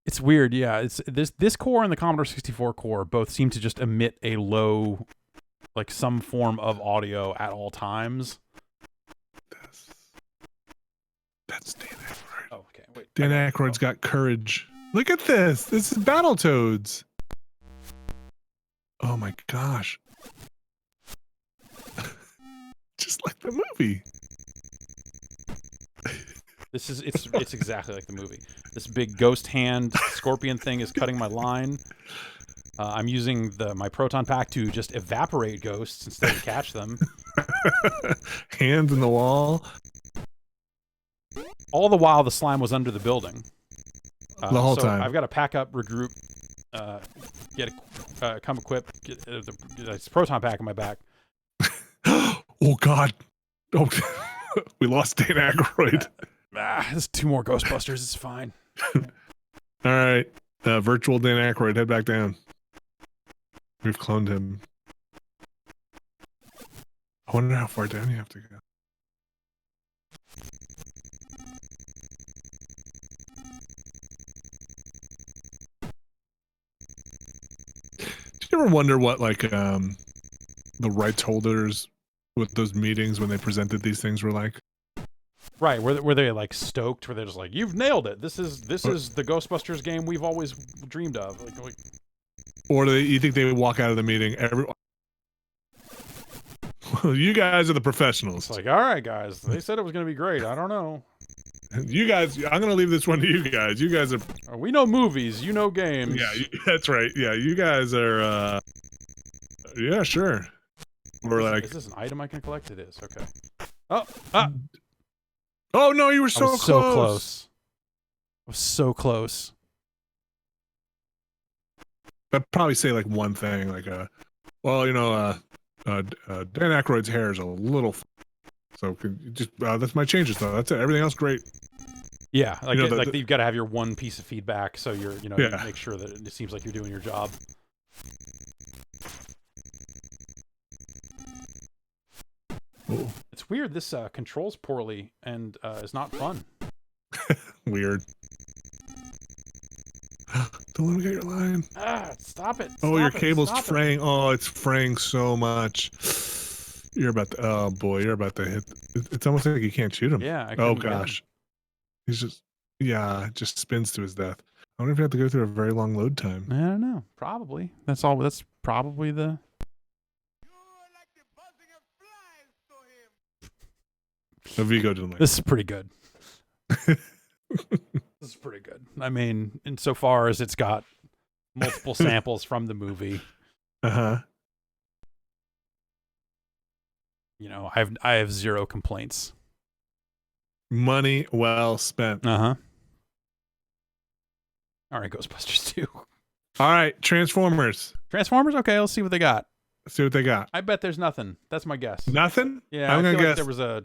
It's weird. Yeah, it's this core and the Commodore 64 core both seem to just emit a low, like some form of audio at all times. That's Dan Aykroyd. Oh, okay. Wait. Dan Aykroyd's got courage. Look at this. This is Battletoads. Oh my gosh. Just like the movie. It's exactly like the movie. This big ghost hand scorpion thing is cutting my line. I'm using my proton pack to just evaporate ghosts instead of catch them. Hands in the wall. All the while, the slime was under the building. The whole time. I've got to pack up, regroup, come equipped, get a proton pack in my back. Oh God! Oh, we lost Dan Aykroyd. There's 2 more Ghostbusters. It's fine. All right, virtual Dan Aykroyd, head back down. We've cloned him. I wonder how far down you have to go. Do you ever wonder what like the rights holders with those meetings when they presented these things were like? Right, were they like stoked? Were they just like, "You've nailed it. This is the Ghostbusters game we've always dreamed of." Like or do you think they would walk out of the meeting? Well, you guys are the professionals. It's like, all right, guys. They said it was going to be great. I don't know. You guys, I'm going to leave this one to you guys. You guys are. We know movies. You know games. Yeah, that's right. Yeah, you guys are. Yeah, sure. We're like. Is this an item I can collect? It is. Okay. Oh no, you were so close. So close. I was so close. I'd probably say like one thing, like well, you know, Dan Aykroyd's hair is a little, so just that's my changes though. That's it. Everything else great. Yeah, like You know, like you've got to have your one piece of feedback, so you Yeah. make sure that it seems like you're doing your job. Ooh. It's weird. This controls poorly and is not fun. Weird. Don't let me get your line. Stop it. Oh, your cable's fraying. Oh, it's fraying so much. You're about to, oh boy, you're about to hit. It's almost like you can't shoot him. Yeah. Oh gosh. He's just, just spins to his death. I wonder if you have to go through a very long load time. I don't know. Probably. That's all. That's probably the. The Vigo didn't like This is pretty good. This is pretty good. I mean, insofar as it's got multiple samples from the movie. I have zero complaints. Money well spent. All right, Ghostbusters 2. All right, Transformers. Transformers? Okay, let's see what they got. Let's see what they got. I bet there's nothing. That's my guess. Nothing? Yeah, I'm I gonna feel guess like there was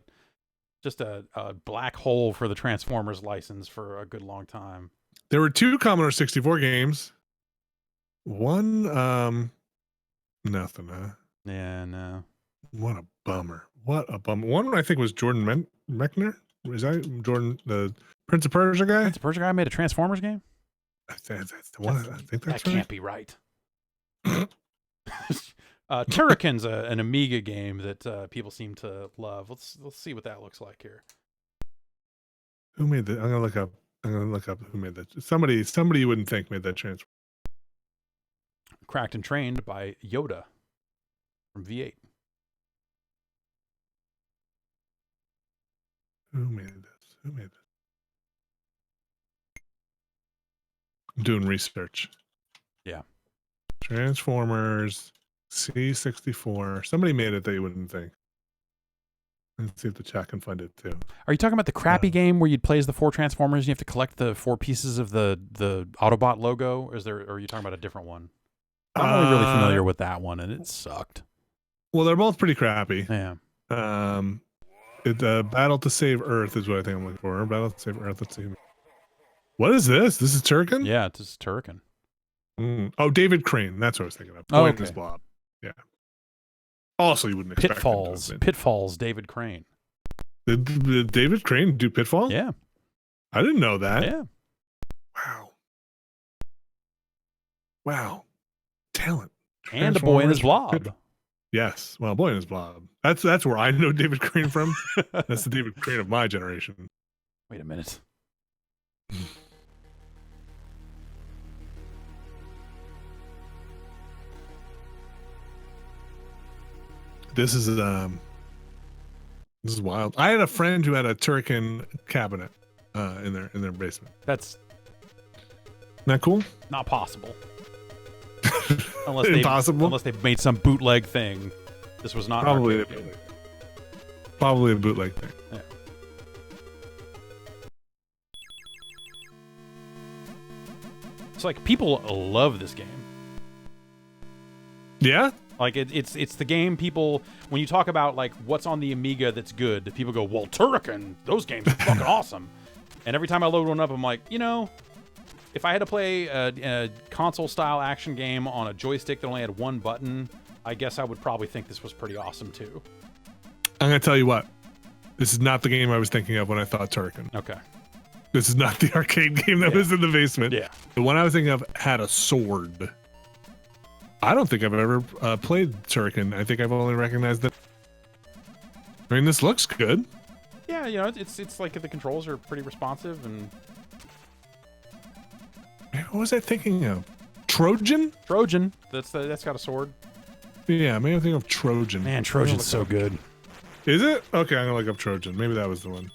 just a black hole for the Transformers license for a good long time. There were 2 Commodore 64 games. One, nothing, huh? Yeah, no. What a bummer. What a bummer. One I think was Jordan Mechner. Is that Jordan, the Prince of Persia guy? Prince of Persia guy made a Transformers game? That's the one. I think that's that can't be right. Turrican's an Amiga game that people seem to love. Let's see what that looks like here. Who made that? I'm gonna look up who made that. Somebody you wouldn't think made that transfer. Cracked and Trained by Yoda from V8. Who made this? I'm doing research. Yeah. Transformers C64. Somebody made it that you wouldn't think. Let's see if the chat can find it too. Are you talking about the crappy game where you'd play as the 4 Transformers and you have to collect the 4 pieces of the Autobot logo? Or are you talking about a different one? I'm only really familiar with that one, and it sucked. Well, they're both pretty crappy. Yeah. Battle to Save Earth is what I think I'm looking for. Battle to Save Earth. Let's see. What is this? This is Turrican? Yeah, this is Turrican. Oh, David Crane. That's what I was thinking of. Oh, okay. Blob. Yeah. Also, you wouldn't expect Pitfalls, David Crane. Did David Crane do Pitfall? Yeah. I didn't know that. Yeah. Wow. Talent. And A Boy and His Blob. Yes. Well, Boy and His Blob. That's where I know David Crane from. That's the David Crane of my generation. Wait a minute. This is wild. I had a friend who had a Turrican cabinet in their basement. That's not cool. Not possible. Unless they've made some bootleg thing. This was not probably a bootleg thing. Yeah. It's like people love this game. Yeah. Like it's the game people, when you talk about like what's on the Amiga that's good, people go, well, Turrican, those games are fucking awesome. And every time I load one up, I'm like, if I had to play a console style action game on a joystick that only had one button, I guess I would probably think this was pretty awesome too. I'm gonna tell you what, this is not the game I was thinking of when I thought Turrican. Okay. This is not the arcade game that was in the basement. Yeah. The one I was thinking of had a sword. I don't think I've ever played Turrican. I think I've only recognized that. I mean, this looks good. Yeah, it's like the controls are pretty responsive and. What was I thinking of? Trojan? Trojan. That's got a sword. Yeah, maybe I'm thinking of Trojan. Man, Trojan's so good. Is it? Okay, I'm gonna look up Trojan. Maybe that was the one.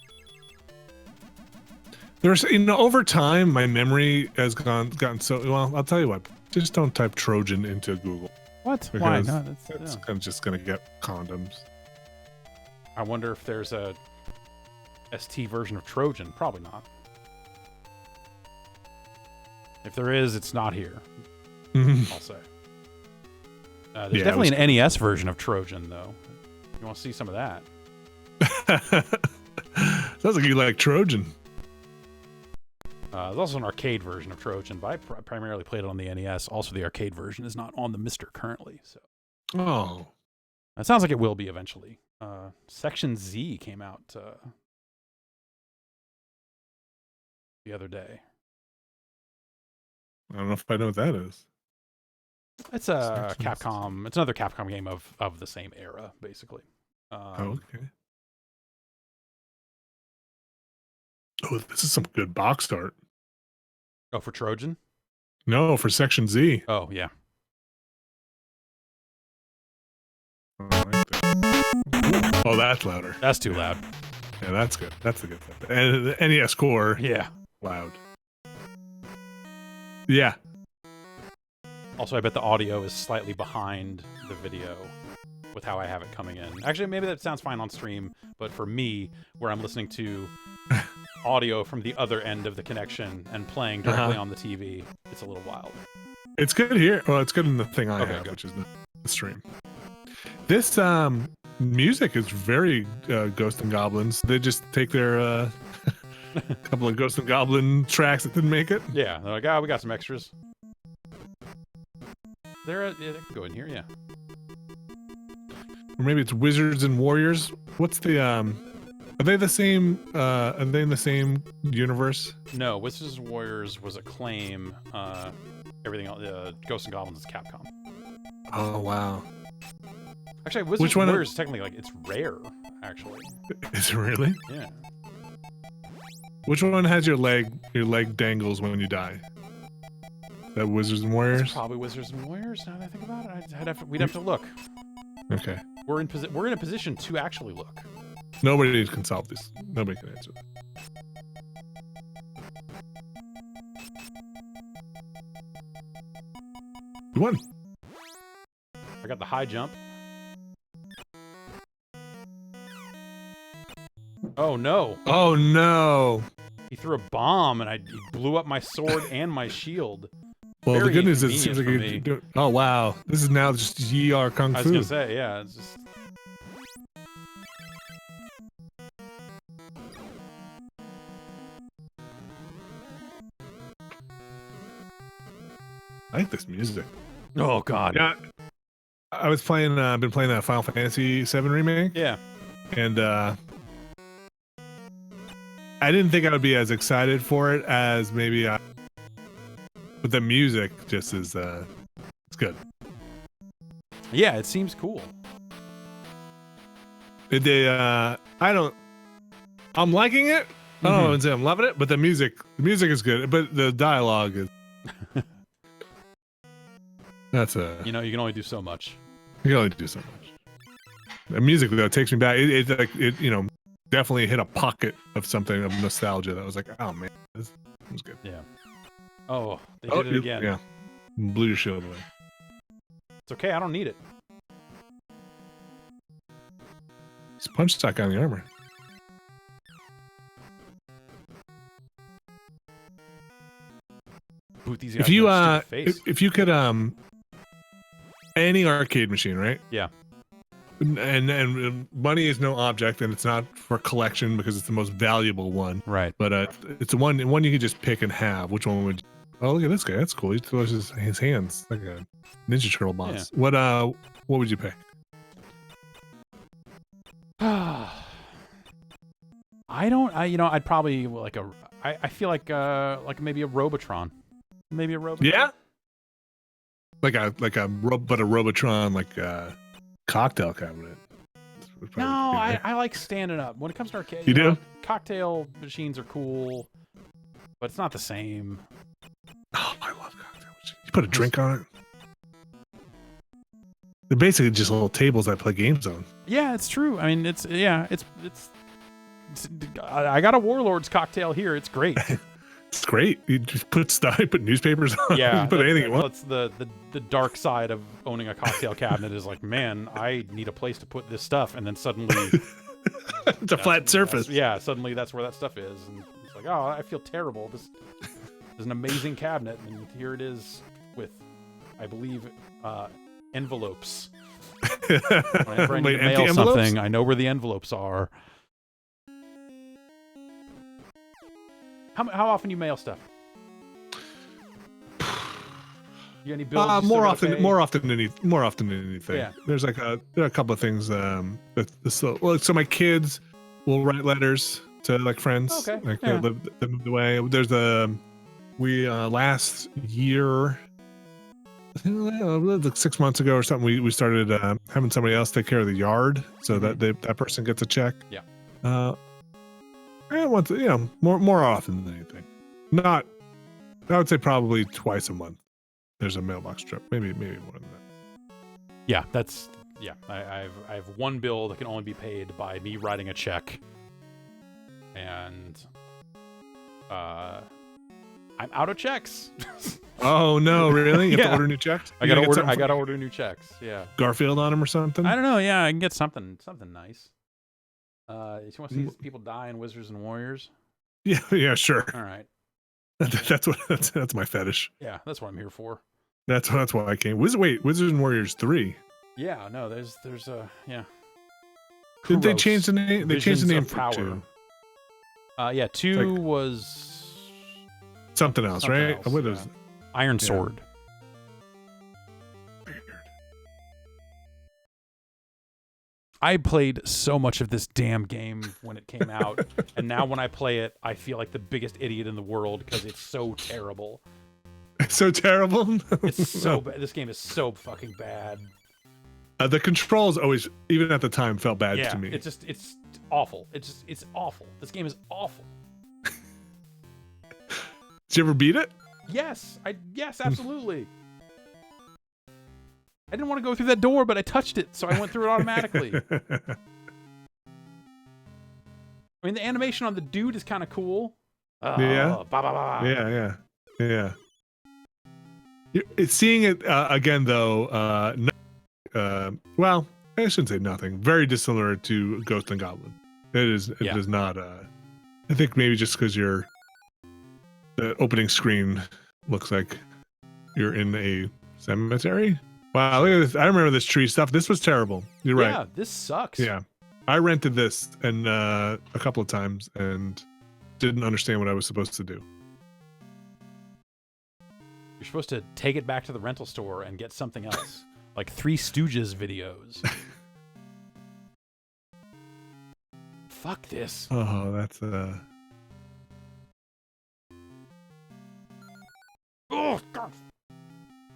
There's, over time, my memory has gotten so. Well, I'll tell you what. Just don't type Trojan into Google. What? Why not? It's just gonna get condoms. I wonder if there's a ST version of Trojan. Probably not. If there is, it's not here. I'll say. There's definitely an NES version of Trojan, though. You want to see some of that? Sounds like you like Trojan. There's also an arcade version of Trojan, but I primarily played it on the NES. Also, the arcade version is not on the Mister currently. So, it sounds like it will be eventually. Section Z came out the other day. I don't know if I know what that is. It's a Capcom. It's another Capcom game of the same era, basically. Okay. Oh, this is some good box art. Oh, for Trojan? No, for Section Z. Oh, yeah. I like that. Oh, that's louder. That's too loud. Yeah, that's good. That's the good stuff. And the NES core. Yeah. Loud. Yeah. Also, I bet the audio is slightly behind the video with how I have it coming in. Actually, maybe that sounds fine on stream, but for me, where I'm listening to audio from the other end of the connection and playing directly on the TV, it's a little wild. It's good here. Well, it's good in the thing I have, good. which is the stream. This music is very Ghost and Goblins. They just take their couple of Ghost and Goblin tracks that didn't make it. Yeah, they're like, we got some extras. They can go in here, yeah. Or maybe it's Wizards and Warriors. What's the Are they the same? Are they in the same universe? No, Wizards and Warriors was Acclaim. Everything else, Ghosts and Goblins is Capcom. Oh wow. Actually, Wizards and Warriors is technically like it's rare. Actually, is it really? Yeah. Which one has your leg dangles when you die? That Wizards and Warriors? It's probably Wizards and Warriors. Now that I think about it, we'd have to look. Okay. We're in a position to actually look. Nobody can solve this. Nobody can answer that. You won. I got the high jump. Oh no! Oh no! He threw a bomb and he blew up my sword and my shield. Well, Very the good news is it seems like you're doing. Oh wow! This is now just YR Kung Fu. I was gonna say, yeah. It's just. I like this music. Oh god. Yeah. I was playing. Been playing that Final Fantasy VII remake. Yeah. And I didn't think I would be as excited for it as maybe I. But the music just is. It's good. Yeah, it seems cool. I'm liking it. I don't know say I'm loving it, but the music is good. But the dialogue is. That's you know, you can only do so much. You can only do so much. The music though takes me back. It you know, definitely hit a pocket of something of nostalgia that was like, oh man, this was good. Yeah. Oh, they did it again. Yeah. Blew your shield away. It's okay, I don't need it. He's punch stuck on the armor. Boot these guys if you could any arcade machine, right? Yeah. And money is no object, and it's not for collection because it's the most valuable one. Right. But it's one you could just pick and have. Which one would? Oh, look at this guy. That's cool. He throws his hands like a Ninja Turtle boss. Yeah. What would you pick? I'd probably I feel like maybe a Robotron. Maybe a Robotron. Yeah. Like a Robotron, like a cocktail cabinet. No, I like standing up. When it comes to arcade, you do? Cocktail machines are cool, but it's not the same. Oh, I love cocktail machines. You put a drink on it. They're basically just little tables I play games on. Yeah, it's true. I mean, it's I got a Warlord's cocktail here. It's great. It's great. You just put newspapers on. Yeah, you put anything you want. That's the dark side of owning a cocktail cabinet is like, man, I need a place to put this stuff, and then suddenly it's a flat surface. Yeah, suddenly that's where that stuff is, and it's like, oh, I feel terrible. This is an amazing cabinet, and here it is with, I believe, envelopes. Whenever I need to mail something, I know where the envelopes are. How often you mail stuff? You got any bills? More often than anything. Yeah. There's like there are a couple of things so my kids will write letters to like friends. Okay. Like they moved away. There's we last year, I think like 6 months ago or something, we started having somebody else take care of the yard so that that person gets a check. Yeah. And once, more often than anything. Not, I would say probably twice a month. There's a mailbox trip, maybe more than that. Yeah, I have one bill that can only be paid by me writing a check, and I'm out of checks. Oh no, really? You have to order new checks? I gotta order new checks. Yeah. Garfield on them or something? I don't know. Yeah, I can get something nice. You want to see people die in Wizards and Warriors? Yeah, sure. All right. That's my fetish. Yeah, that's what I'm here for. That's why I came. Wizards and Warriors 3. Yeah, no, there's yeah. Did they change the name? They changed the name for power. 2. Yeah, 2 was something else, right? Else, What was Iron Sword. I played so much of this damn game when it came out, and now when I play it, I feel like the biggest idiot in the world because it's so terrible. It's so terrible. It's so bad. This game is so fucking bad. The controls always, even at the time, felt bad to me. It's awful. It's awful. This game is awful. Did you ever beat it? Yes, absolutely. I didn't want to go through that door, but I touched it, so I went through it automatically. I mean, the animation on the dude is kind of cool. Yeah. Bah, bah, bah. Yeah. Seeing it again, though, well, I shouldn't say nothing. Very dissimilar to Ghost and Goblin. It does not. I think maybe just because the opening screen looks like you're in a cemetery. Wow, look at this. I remember this tree stuff. This was terrible. You're right. Yeah, this sucks. Yeah. I rented this and a couple of times and didn't understand what I was supposed to do. You're supposed to take it back to the rental store and get something else. Like Three Stooges videos. Fuck this. Oh, that's Oh, God.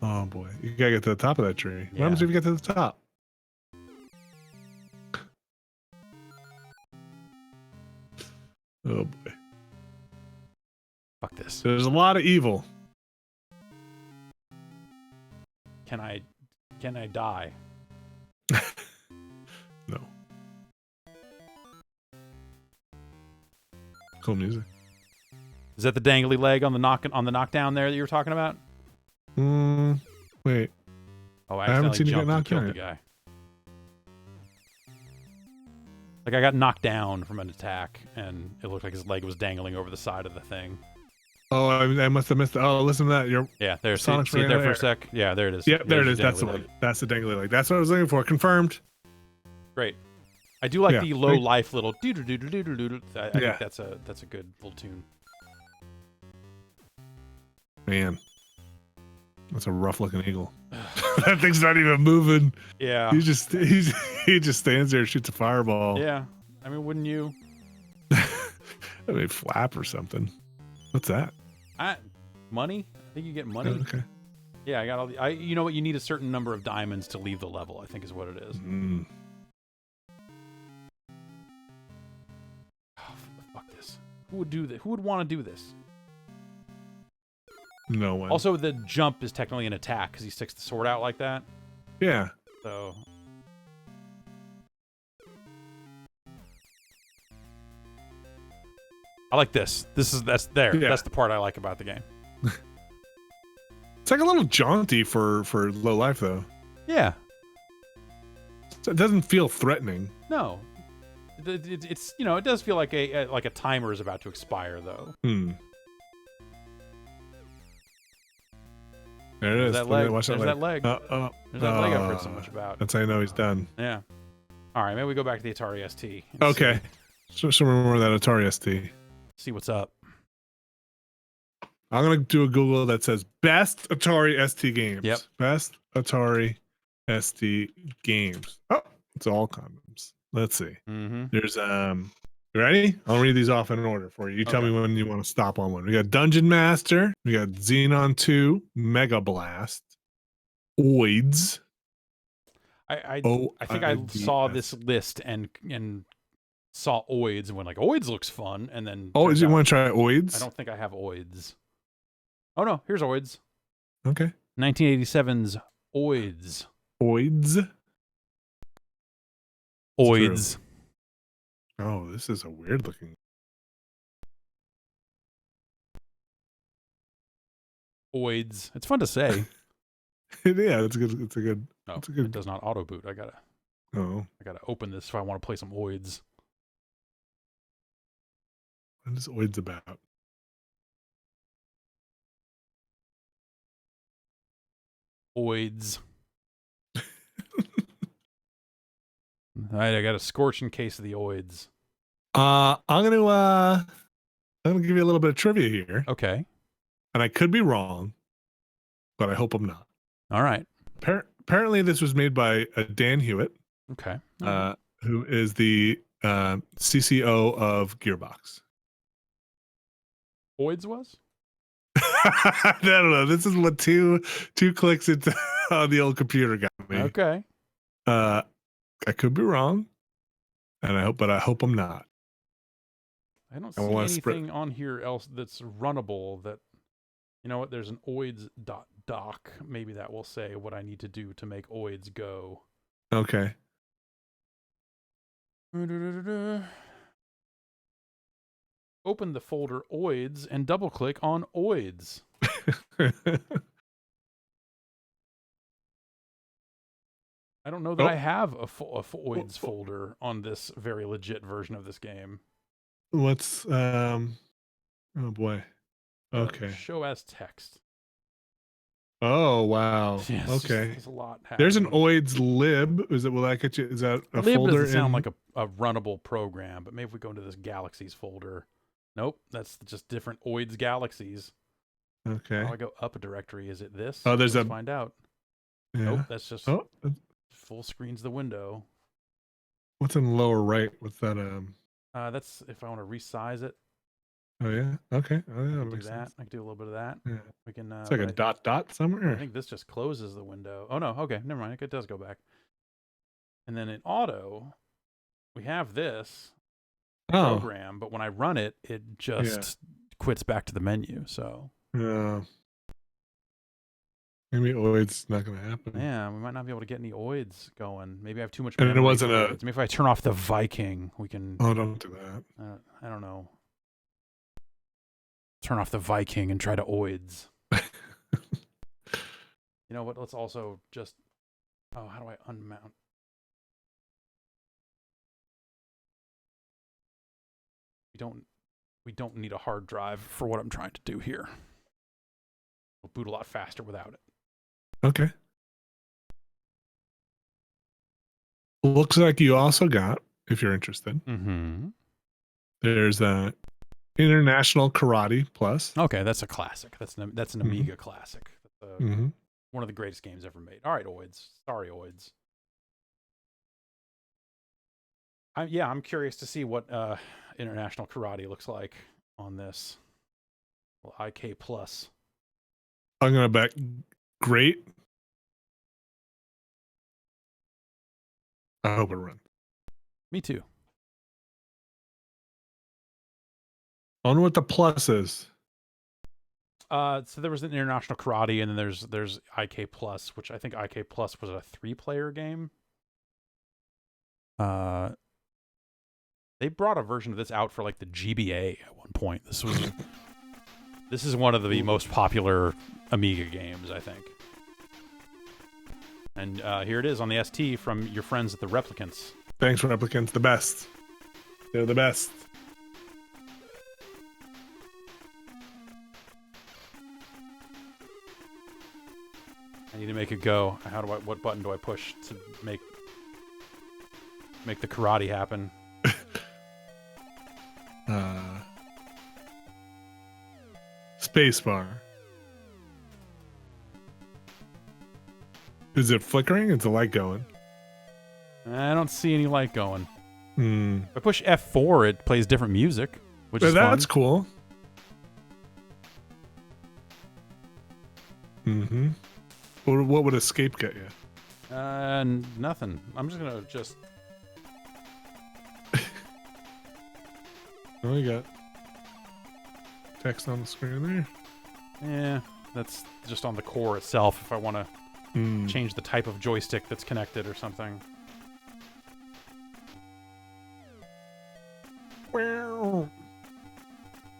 Oh boy, you gotta get to the top of that tree. What Yeah. happens if you get to the top? Oh boy. Fuck this. There's a lot of evil. Can I die? No. Cool music. Is that the dangly leg on the knockdown there that you were talking about? Wait. Oh, I haven't seen you get jumped and knocked killed out. the guy. Like I got knocked down from an attack, and it looked like his leg was dangling over the side of the thing. Oh, I must have missed it. Oh, listen to that. Yeah, there. See Sonic's it there for there. a sec? Yeah, there it is. Yep, there it is. There's That's the dangly one. leg. That's the dangly leg. That's what I was looking for. Confirmed. Great. I do like Yeah. the low life little doo doo doo doo doo doo. I Yeah. think that's a good little tune. Man, that's a rough looking eagle. That thing's not even moving. Yeah. He just stands there and shoots a fireball. Yeah. I mean, wouldn't you? I mean, flap or something. What's that? Money? I think you get money. Oh, okay. Yeah, I got all the. You know what? You need a certain number of diamonds to leave the level. I think is what it is. Oh, fuck this. Who would do this? Who would want to do this? No one. Also, the jump is technically an attack because he sticks the sword out like that. Yeah. So. I like this. That's there. Yeah. That's the part I like about the game. It's like a little jaunty for low life though. Yeah. So it doesn't feel threatening. No. It's it does feel like a timer is about to expire though. There it is. That leg. Watch There's that leg. There's that leg I've heard so much about. That's how you know he's done. Yeah. All right, maybe we go back to the Atari ST. Okay. So remember that Atari ST. See what's up. I'm gonna do a Google that says best Atari ST games. Yep. Best Atari ST games. Oh, it's all condoms. Let's see. Mm-hmm. There's you ready? I'll read these off in order for you. You tell me when you want to stop on one. We got Dungeon Master. We got Xenon 2, Mega Blast, Oids. I think I saw this list and saw Oids and went like, Oids looks fun, and then Oids, you want to try Oids? I don't think I have Oids. Oh no, here's Oids. Okay. 1987's Oids. Oids. Oids. Oh, this is a weird looking. Oids. It's fun to say. Yeah, it's good. It's a good. No, it's a good. It does not auto boot. I gotta open this if I want to play some Oids. What is Oids about? Oids. All right, I got a scorching case of the Oids. I'm gonna give you a little bit of trivia here. Okay. And I could be wrong, but I hope I'm not. All right. Apparently, this was made by Dan Hewitt. Okay. Who is the CCO of Gearbox. Oids was? I don't know. This is what two clicks into on the old computer got me. Okay. I could be wrong, and I hope I'm not. I don't see anything on here else that's runnable. That, you know what? There's an Oids.doc. Maybe that will say what I need to do to make Oids go. Okay. Open the folder Oids and double click on Oids. I don't know that I have a Oids folder on this very legit version of this game. What's oh boy. Okay. Show as text. Oh wow. Yes, okay. There's a lot happening. There's an Oids lib. Will that get you? Is that a lib folder? Doesn't sound like a runnable program, but maybe if we go into this Galaxies folder. Nope, that's just different Oids Galaxies. Okay. How do I go up a directory? Is it this? Oh, there's Let's find out. Yeah. Nope, that's just full screens the window. What's in the lower right? What's that? That's if I want to resize it. Oh yeah. Okay. Oh yeah. I That can do makes that. sense. I can do a little bit of that. Yeah. We can. It's like a dot somewhere. I think this just closes the window. Oh no. Okay. Never mind. It does go back. And then in auto, we have this program, but when I run it, it just quits back to the menu. So. Maybe Oids not going to happen. Yeah, we might not be able to get any Oids going. Maybe I have too much. And it wasn't Maybe if I turn off the Viking, we can. Oh, don't do that. I don't know. Turn off the Viking and try to Oids. You know what? Let's also just. Oh, how do I unmount? We don't need a hard drive for what I'm trying to do here. We'll boot a lot faster without it. Okay. Looks like you also got, if you're interested. Mm-hmm. There's International Karate Plus. Okay, that's a classic. That's an Amiga classic. That's one of the greatest games ever made. All right, Oids. Sorry, Oids. I'm curious to see what International Karate looks like on this. Well, IK Plus. I'm gonna bet great. I hope it runs. Me too. I wonder what the plus is. So there was an International Karate, and then there's IK Plus, which I think IK Plus was a 3-player game. They brought a version of this out for like the GBA at one point. This is one of the most popular Amiga games, I think. And here it is on the ST from your friends at the Replicants. Thanks, Replicants. The best. They're the best. I need to make it go. What button do I push to make the karate happen? Spacebar. Is it flickering? Is the light going? I don't see any light going. If I push F4, it plays different music, which is fun. That's cool. Mm-hmm. What would escape get you? Nothing. I'm just gonna Oh, you got text on the screen there. Yeah, that's just on the core itself. If I want to change the type of joystick that's connected or something.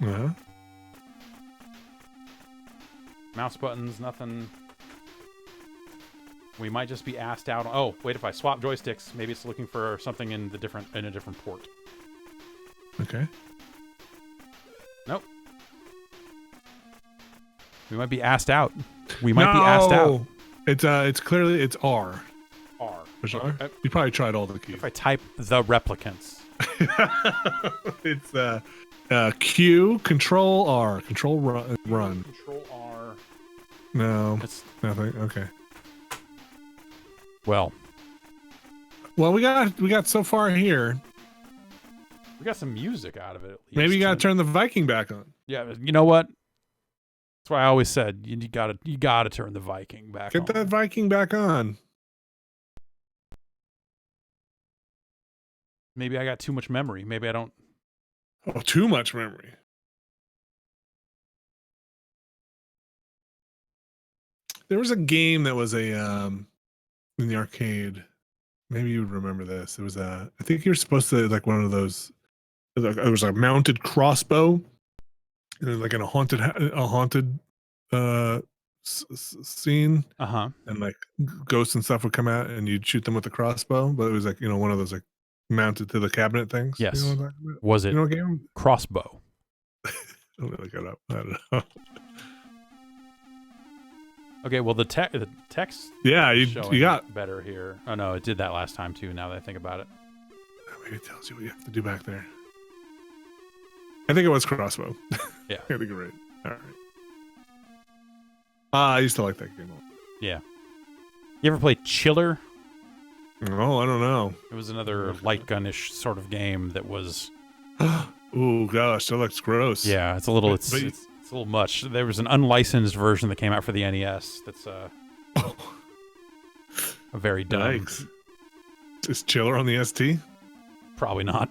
Uh-huh. Mouse buttons, nothing. We might just be asked out. Oh, wait! If I swap joysticks, maybe it's looking for something in a different port. Okay. Nope. We might be asked out. We might be asked out. It's clearly it's R. R. Push R. You probably tried all the keys. If I type the replicants. It's Q, Control R, Control run. Control R. No, it's nothing. Okay. Well, we got so far here. We got some music out of it. At least. Maybe you got to turn the Viking back on. Yeah, you know what? That's why I always said you gotta turn the Viking back on. Get that Viking back on. Maybe I got too much memory. Maybe I don't. Oh, too much memory. There was a game that was in the arcade. Maybe you would remember this. It was I think you're supposed to like one of those. It was a mounted crossbow, and it was like in a haunted scene. And like ghosts and stuff would come out, and you'd shoot them with the crossbow. But it was like one of those like mounted to the cabinet things. Yes. You know what I'm talking about? Was it game? Crossbow? I'm gonna look it up. I don't know. Okay, well the text. Yeah, you got better here. Oh no, it did that last time too. Now that I think about it, maybe it tells you what you have to do back there. I think it was crossbow. Yeah, I think you're right. All right. I used to like that game. Yeah. You ever play Chiller? Oh, I don't know. It was another light gun-ish sort of game that was. Oh gosh, that looks gross. Yeah, it's a little. It's a little much. There was an unlicensed version that came out for the NES. That's a very dumb. Yikes. Is Chiller on the ST? Probably not.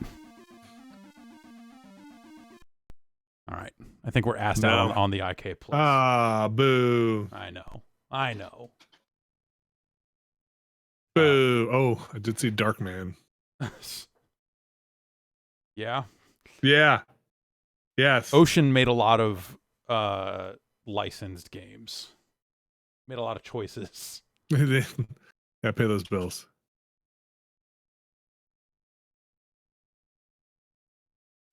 All right, I think we're asked out on the IK Plus. Ah, boo! I know. Boo! Oh, I did see Darkman. Yeah. Yeah. Yes. Ocean made a lot of licensed games. Made a lot of choices. Gotta pay those bills.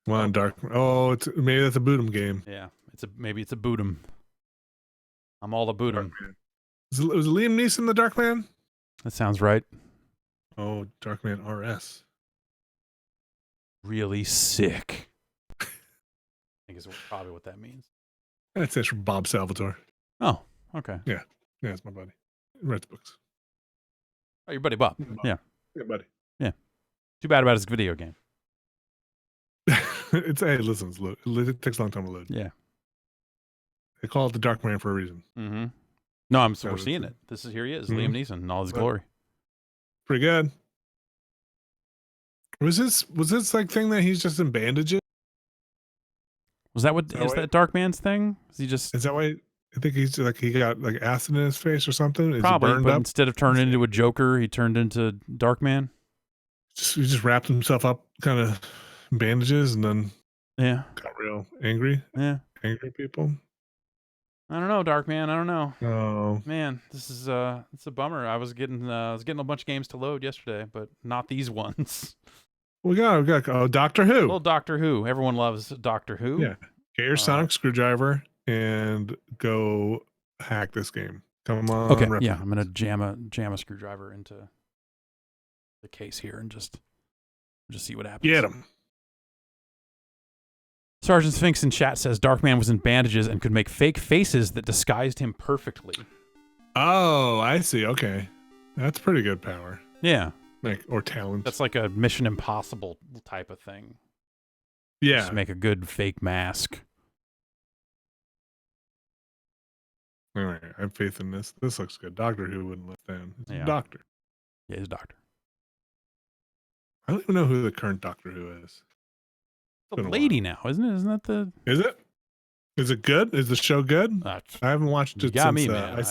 Come on, Dark. Oh, maybe that's a boot 'em game. Yeah, maybe it's a boot 'em. I'm all a boot 'em. Was Liam Neeson the Darkman? That sounds right. Oh, Darkman RS. Really sick. I think is probably what that means. That's it from Bob Salvatore. Oh, okay. Yeah, it's my buddy. He writes books. Oh, your buddy Bob. Yeah. Yeah, buddy. Yeah. Too bad about his video game. Listen, it takes a long time to load. Yeah. They call it the Darkman for a reason. Mm-hmm. No, we're seeing it. Here he is, Liam Neeson in all his glory. Pretty good. Was this like thing that he's just in bandages? Was that what is that Darkman's thing? Is that why? I think he's like he got like acid in his face or something. Is probably, he burned but up? Instead of turning into a Joker, he turned into Darkman. He just wrapped himself up, kind of bandages, and then got real angry. Yeah, angry people. I don't know, Darkman. I don't know. Oh man, this is it's a bummer. I was getting a bunch of games to load yesterday, but not these ones. We got Doctor Who. Little Doctor Who. Everyone loves Doctor Who. Yeah. Get your sonic screwdriver and go hack this game. Come on. Okay. Yeah, I'm gonna jam a screwdriver into the case here and just see what happens. Get him. Sergeant Sphinx in chat says Darkman was in bandages and could make fake faces that disguised him perfectly. Oh, I see. Okay. That's pretty good power. Yeah. Or talent. That's like a Mission Impossible type of thing. Yeah. Just make a good fake mask. All right. I have faith in this. This looks good. Doctor Who wouldn't let down. It's a doctor. Yeah, he's a doctor. I don't even know who the current Doctor Who is. It's a lady now, isn't it? Isn't that the... Is it? Is it good? Is the show good? I haven't watched it since... me, man.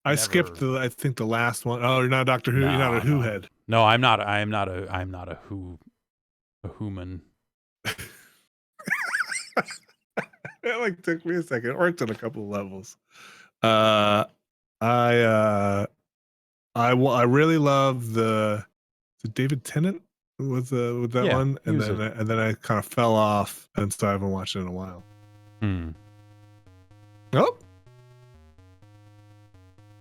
I skipped I think the last one. Oh, you're not a Doctor Who. You're not a Who head. No, I'm not. I'm not a Who. A Whoman. It like took me a second. It worked on a couple of levels. I really love the David Tennant with that one, and then I kind of fell off, and so I haven't watched it in a while. Oh.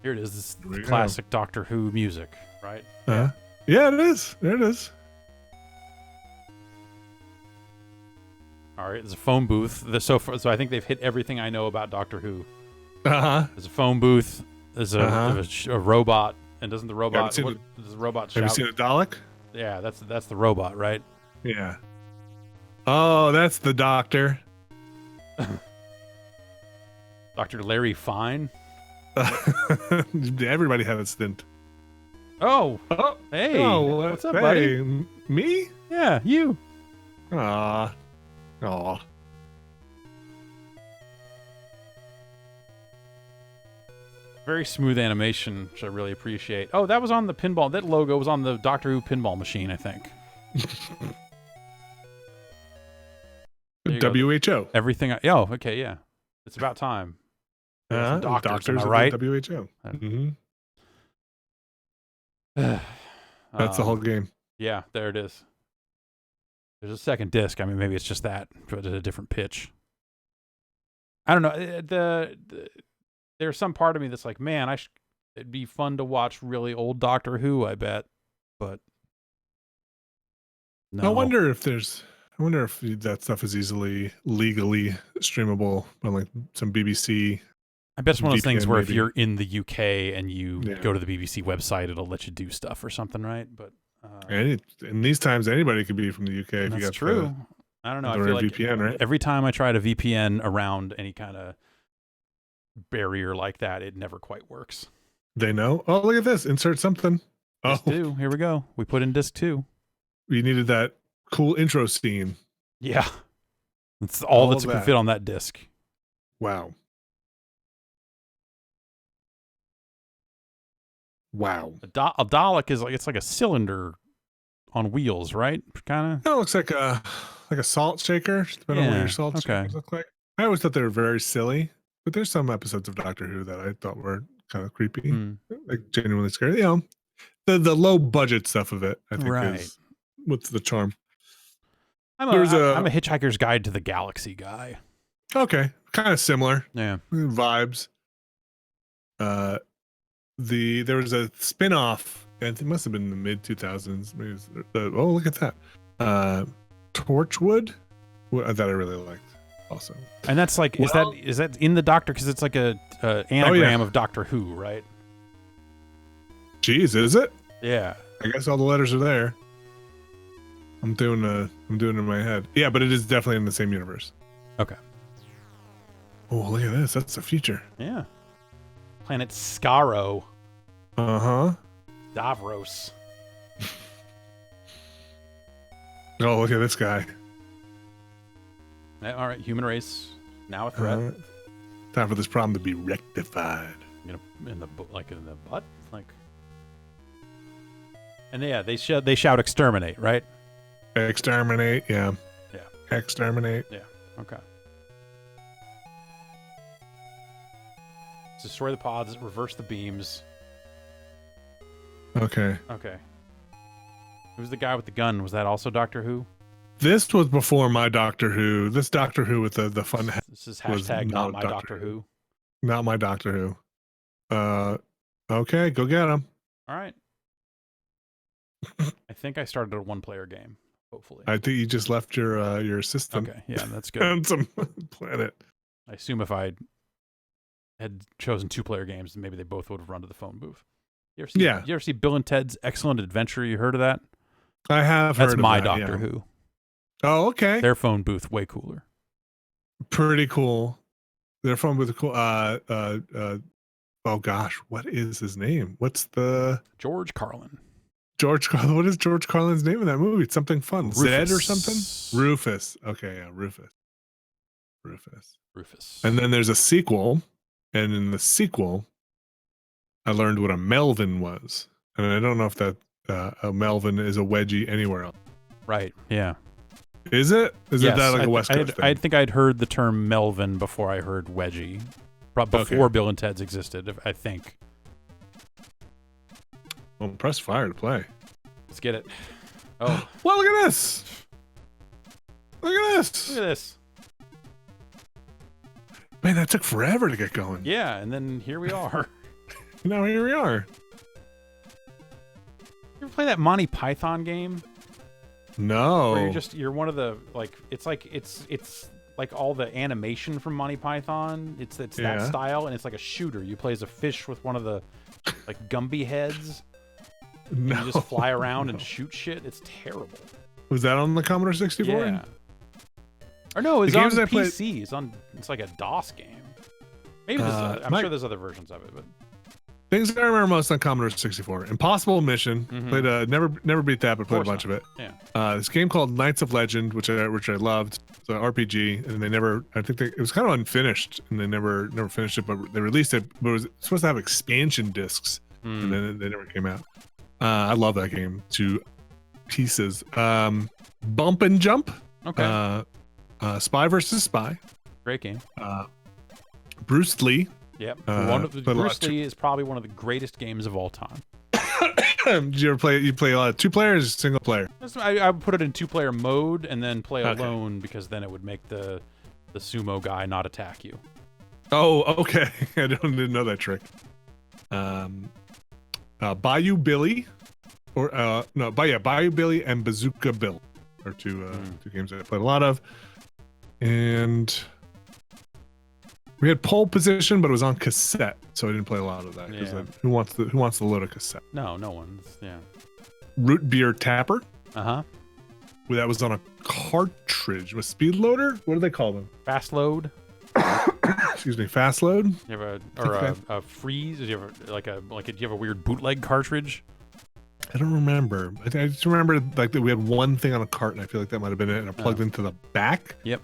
Here it is. This is classic Doctor Who music, right? Yeah, it is. There it is. All right, there's a phone booth. So I think they've hit everything I know about Doctor Who. There's a phone booth. There's a robot, and doesn't the robot? Does the robot shout? Have you seen a Dalek? Yeah, that's the robot, right? Yeah. Oh, that's the Doctor. Dr. Larry Fine. Everybody had a stint. Oh, hey, what's up, buddy? Me? Yeah, you. Aw. Very smooth animation, which I really appreciate. Oh, that was on the pinball. That logo was on the Doctor Who pinball machine, I think. WHO. Everything. Okay, yeah. It's about time. Doctors, am I right? WHO. That's the whole game. Yeah, there it is. There's a second disc. I mean, maybe it's just that, but at a different pitch. I don't know. There's some part of me that's like, man, it'd be fun to watch really old Doctor Who, I bet. But no. I wonder if that stuff is legally streamable on like some BBC. I bet it's one of those things where if you're in the UK and you go to the BBC website, it'll let you do stuff or something, right? But in these times, anybody could be from the UK. If you got true. I don't know. I feel like VPN, right? Every time I try to VPN around any kind of barrier like that, it never quite works. They know. Oh, look at this. Insert something. Disc 2. Here we go. We put in disc 2. We needed that cool intro scene. Yeah. That's all that could fit on that disc. Wow. A Dalek is it's like a cylinder on wheels, right? Kind of. No, it looks like a salt shaker. Depending on what your salt shakers look like. I always thought they were very silly, but there's some episodes of Doctor Who that I thought were kind of creepy, like genuinely scary. You know, the low budget stuff of it, I think, is what's the charm. I'm a Hitchhiker's Guide to the Galaxy guy. Okay, kind of similar. Yeah, vibes. There was a spin-off, and it must have been in the mid 2000s. Oh, look at that. Torchwood, that I really liked also. And that's like, is that in the Doctor? Because it's like a anagram of Doctor Who, right? Jeez, is it? Yeah. I guess all the letters are there. I'm doing it in my head. Yeah, but it is definitely in the same universe. Okay. Oh, look at this. That's the future. Yeah. Planet Skaro. Davros. Oh, look at this guy. All right, human race now a threat. Time for this problem to be rectified. In the butt, like. And they shout exterminate, right? Exterminate, yeah. Exterminate. Yeah. Okay. Destroy the pods, reverse the beams. Okay. Who's the guy with the gun? Was that also Doctor Who? This was before my Doctor Who. This Doctor Who with the fun. This is hashtag not my Doctor Who. Not my Doctor Who. Okay, go get him. All right. I think I started a one-player game. Hopefully. I think you just left your assistant. Okay, yeah, that's good. On some planet. I assume if I had chosen 2-player games, maybe they both would have run to the phone booth. You ever see Bill and Ted's Excellent Adventure? You heard of that? I have heard of that. That's my Doctor Who. Oh, okay. Their phone booth, way cooler. Pretty cool. Their phone booth, cool. Oh gosh, what is his name? What's the George Carlin? George Carlin. What is George Carlin's name in that movie? It's something fun. Rufus. Zed or something? Rufus. Okay, yeah, Rufus. And then there's a sequel, and in the sequel, I learned what a Melvin was, and I don't know if that a Melvin is a wedgie anywhere else. Right. Yeah. Is it? Is yes, it that like a West Coast thing? I think I'd heard the term Melvin before I heard wedgie. Before Bill and Ted's existed, I think. Well, press fire to play. Let's get it. Oh. Well, look at this. Look at this. Look at this. Man, that took forever to get going. Yeah, and then here we are. Now here we are. You ever play that Monty Python game? No. Where you're one of the it's like all the animation from Monty Python. It's that style, and it's like a shooter. You play as a fish with one of the like Gumby heads. No. And you just fly around and shoot shit. It's terrible. Was that on the Commodore 64? Yeah. Or no, it's on PC. It's like a DOS game. Maybe I'm sure there's other versions of it, but things I remember most on Commodore 64: Impossible Mission. Played never beat that, but played a bunch of it. Yeah. This game called Knights of Legend, which I loved. It's an RPG, and it was kind of unfinished, and they never finished it. But they released it, but it was supposed to have expansion discs, and then they never came out. I love that game to pieces. Bump and Jump. Okay. Spy versus Spy. Great game. Bruce Lee. Yep. Bruce Lee is probably one of the greatest games of all time. Did you ever play? You play a lot of 2 players, or single player? I would put it in 2-player mode and then play alone, because then it would make the sumo guy not attack you. Oh, okay. I didn't know that trick. Bayou Billy, Bayou Billy and Bazooka Bill are two games that I played a lot of, and we had Pole Position, but it was on cassette, so I didn't play a lot of that. Because who wants to load a cassette? No one's. Yeah. Root Beer Tapper. That was on a cartridge with Speed Loader. What do they call them? Fast Load. Excuse me, Fast Load. You have a freeze? Do you have a weird bootleg cartridge? I don't remember. I just remember like that we had one thing on a cart, and I feel like that might have been it, and I plugged into the back. Yep.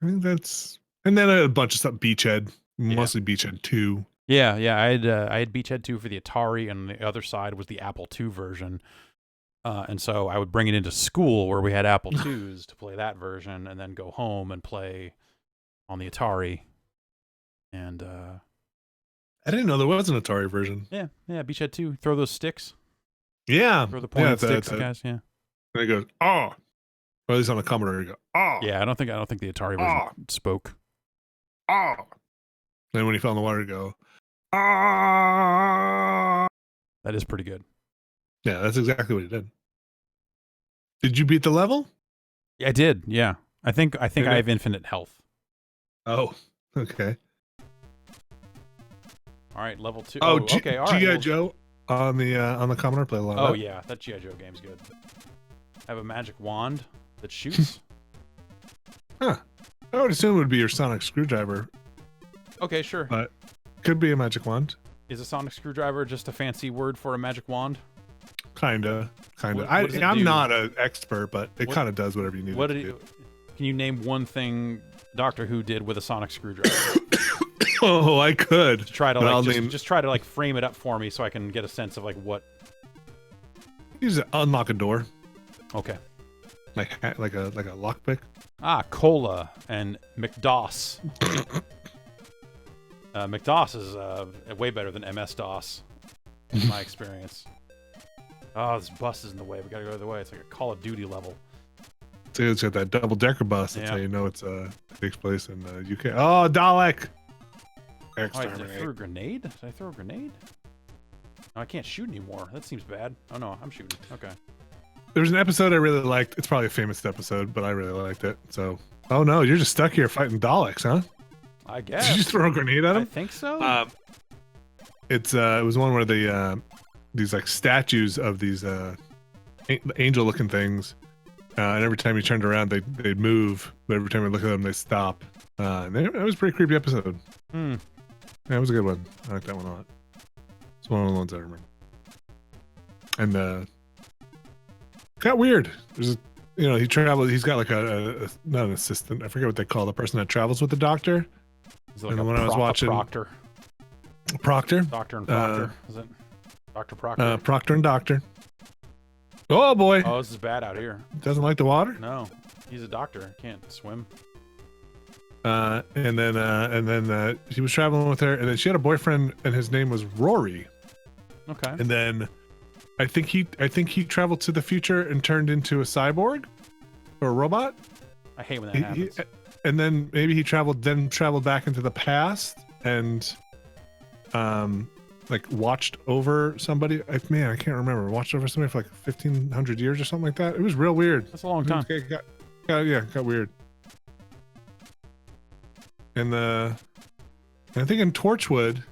I think that's, and then a bunch of stuff. Beachhead, mostly Beachhead 2. Yeah. I had Beachhead 2 for the Atari, and the other side was the Apple II version. And so I would bring it into school where we had Apple IIs to play that version, and then go home and play on the Atari. And I didn't know there was an Atari version. Yeah, Beachhead 2. Throw those sticks. Yeah. Throw the pointed sticks, guys. Yeah. And it goes, oh. Or at least on the Commodore, you go, oh. Yeah, I don't think the Atari version spoke. Oh. Then when he fell in the water, you go, ah. That is pretty good. Yeah, that's exactly what he did. Did you beat the level? Yeah, I did. Yeah, I think I have infinite health. Oh, okay. All right, level 2. Oh, okay. All right. G.I. Joe on the Commodore, play a lot of that. Oh yeah, that G.I. Joe game's good. I have a magic wand that shoots. Huh. I would assume it would be your sonic screwdriver. Okay, sure. But could be a magic wand. Is a sonic screwdriver just a fancy word for a magic wand? Kinda. What I'm not an expert, but it kind of does whatever you need it to do. Can you name one thing Doctor Who did with a sonic screwdriver? Oh, I could. Try to just try to like frame it up for me so I can get a sense of like what. Use it unlock a door. Okay. Like a lockpick. Cola and McDOS. McDOS is way better than MS-DOS, in my experience. Oh, this bus is in the way. We gotta go the other way. It's like a Call of Duty level. So it's got that double-decker bus. That's how you know it takes place in the UK. Oh, Dalek! Did I throw a grenade? Oh, I can't shoot anymore. That seems bad. Oh no, I'm shooting. Okay. There's an episode I really liked. It's probably a famous episode, but I really liked it. So, oh no, you're just stuck here fighting Daleks, huh? I guess. Did you just throw a grenade at him? I think so. It was one where these like statues of these angel-looking things, and every time you turned around, they'd move, but every time you look at them, they stop. And it was a pretty creepy episode. Hmm. Yeah, it was a good one. I like that one a lot. It's one of the ones I remember. And got weird. There's he travels. He's got like a not an assistant. I forget what they call the person that travels with the doctor. Is it like and when I was watching Proctor. Doctor and Proctor. Is it Dr. Proctor? Proctor and Doctor. Oh boy. Oh, this is bad out here. Doesn't like the water? No, he's a doctor. Can't swim. And then he was traveling with her, and then she had a boyfriend, and his name was Rory. Okay. And then I think he traveled to the future and turned into a cyborg or a robot. I hate when that happens. And then maybe he traveled back into the past and like watched over somebody. I can't remember. Watched over somebody for like 1,500 years or something like that. It was real weird. That's a long time. It got weird. And I think in Torchwood,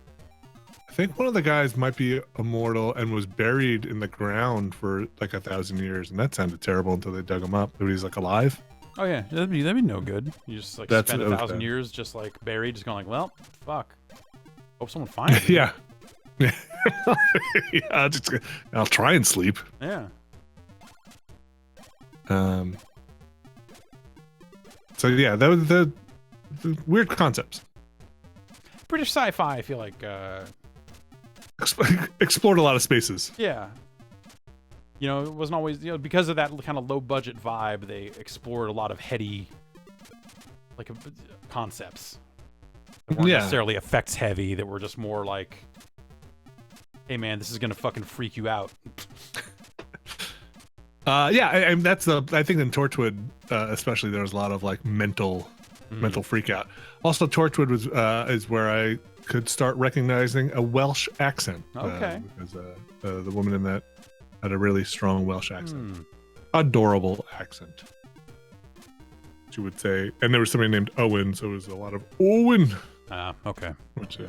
I think one of the guys might be immortal and was buried in the ground for like 1,000 years, and that sounded terrible until they dug him up. But he's like alive. Oh yeah, that'd be no good. You just like spend 1,000 years just like buried, just going like, well, fuck. Hope someone finds me. Yeah. Yeah. I'll try and sleep. Yeah. So yeah, that was the weird concepts. British sci-fi, I feel like. Explored a lot of spaces. Yeah. It wasn't always, because of that kind of low budget vibe, they explored a lot of heady, like, concepts. That weren't necessarily effects heavy, that were just more like, hey man, this is gonna fucking freak you out. Yeah, I think in Torchwood, especially, there was a lot of like mental freak out. Also, Torchwood was is where I could start recognizing a Welsh accent. Okay. Because the woman in that had a really strong Welsh accent. Adorable accent, she would say. And there was somebody named Owen, so it was a lot of Owen. Okay. Which, I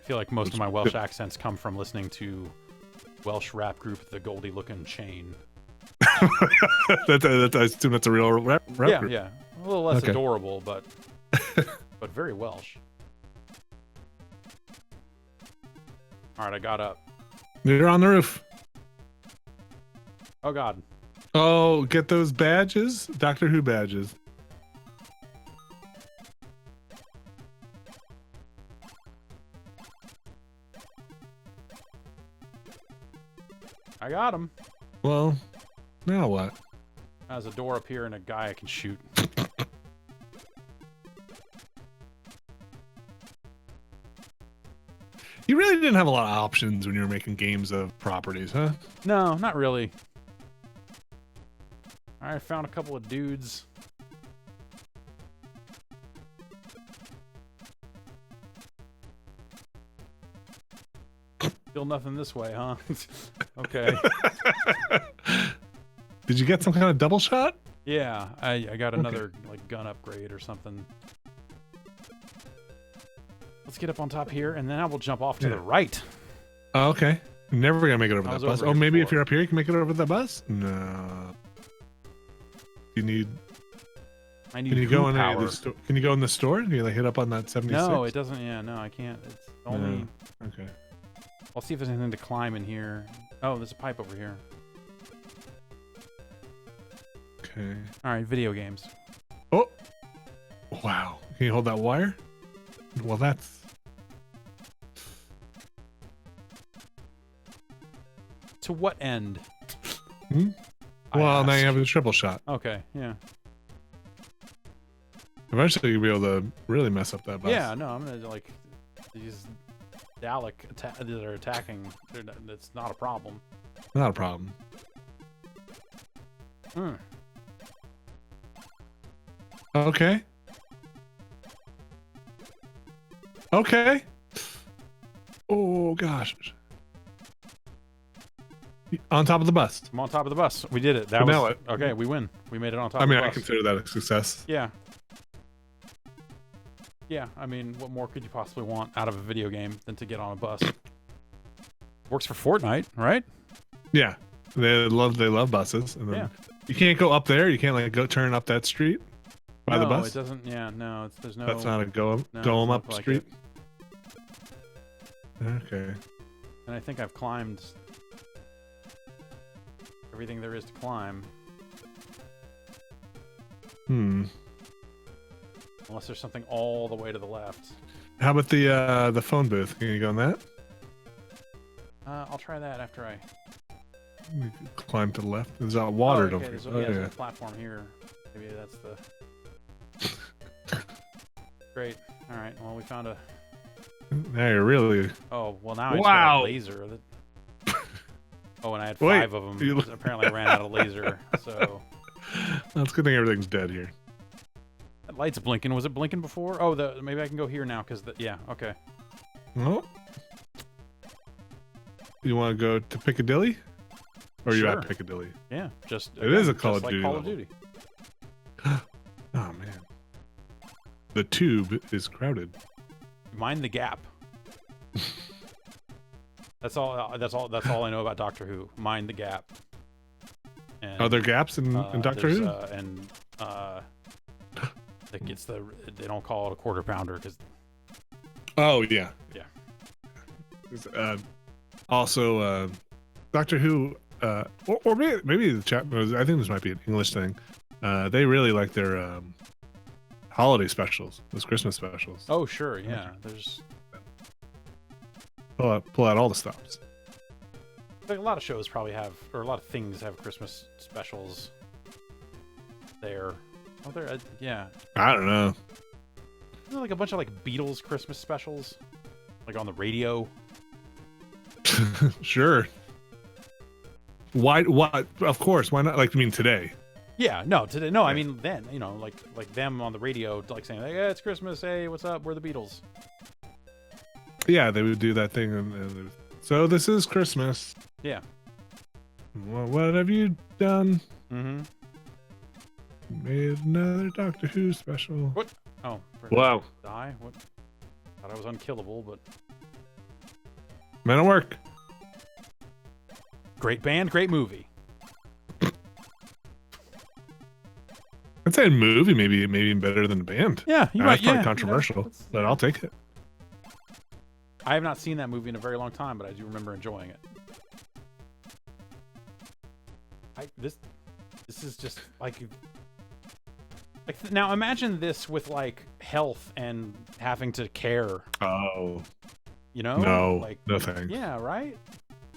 feel like most of my Welsh accents come from listening to Welsh rap group The Goldie Looking Chain. I assume that's a real rap group. Yeah. A little less adorable, but very Welsh. All right, I got up. You're on the roof. Oh God. Oh, get those badges, Doctor Who badges. I got him. Well, now what? There's a door up here and a guy I can shoot. You really didn't have a lot of options when you were making games of properties, huh? No, not really. I found a couple of dudes. Still nothing this way, huh? Okay. Did you get some kind of double shot? Yeah, I got another like gun upgrade or something. Let's get up on top here, and then I will jump off to the right. Oh, okay. Never gonna make it over that bus. Oh, maybe if you're up here, you can make it over the bus? No. You need... I need Can you go in power. Can you go in the store? Can you like hit up on that 76? No, it doesn't. Yeah, no, I can't. It's only... No. Okay. I'll see if there's anything to climb in here. Oh, there's a pipe over here. Okay. All right, video games. Oh! Wow. Can you hold that wire? Well, that's... To what end? Well, now you have a triple shot. Okay, yeah. Eventually you'll be able to really mess up that bus. Yeah, no, I'm gonna like these Dalek that are attacking. That's not a problem. Not a problem. Okay. Okay. Oh gosh. On top of the bus. I'm on top of the bus. We did it. That was okay. We win. We made it on top. I mean, of the I bus. consider that a success. Yeah. Yeah. I mean, what more could you possibly want out of a video game than to get on a bus? Works for Fortnite, right? Yeah, they love buses. And then you can't go up there. You can't like go turn up that street by the bus. No, it doesn't. Yeah, no, there's no. That's not a go up like street. It. Okay. And I think I've climbed everything there is to climb. Unless there's something all the way to the left. How about the phone booth? Can you go on that? I'll try that after I climb to the left. There's water. Okay. There's a platform here. Maybe that's the. Great. All right. Well, we found a. Now you're really. Oh well, now I just got a laser. Oh, and I had 5 of them. Apparently, I ran out of laser. So. That's a good thing everything's dead here. That light's blinking. Was it blinking before? Oh, maybe I can go here now because yeah. Okay. Oh. You want to go to Piccadilly? Or are you at Piccadilly? Yeah, it is a Call of Duty. Call of Duty. Oh man, the tube is crowded. Mind the gap. That's all I know about Doctor Who. Mind the gap. And, are there gaps in Doctor Who? They don't call it a quarter pounder because. Oh yeah. Yeah. Also, Doctor Who, or maybe the chat. I think this might be an English thing. They really like their holiday specials, those Christmas specials. Oh sure, yeah. There's pull out all the stops. Like a lot of shows probably have, or a lot of things have Christmas specials. There, yeah. I don't know. Isn't there like a bunch of like Beatles Christmas specials, like on the radio? Sure. Why? Of course. Why not? Like, I mean, today. Yeah. No. Today. No. I mean, then. You know, like them on the radio, like saying, like, "Yeah, it's Christmas. Hey, what's up? We're the Beatles." Yeah, they would do that thing, and so this is Christmas. Yeah. Well, what have you done? Mm-hmm. Made another Doctor Who special. What? Oh. Wow. Die? What? Thought I was unkillable, but. Men at Work. Great band, great movie. I'd say a movie, maybe better than a band. Yeah, you might. That's probably controversial, but I'll take it. I have not seen that movie in a very long time, but I do remember enjoying it. This is just like now imagine this with like health and having to care. Oh. You know? No. Like, no thanks. Yeah, right?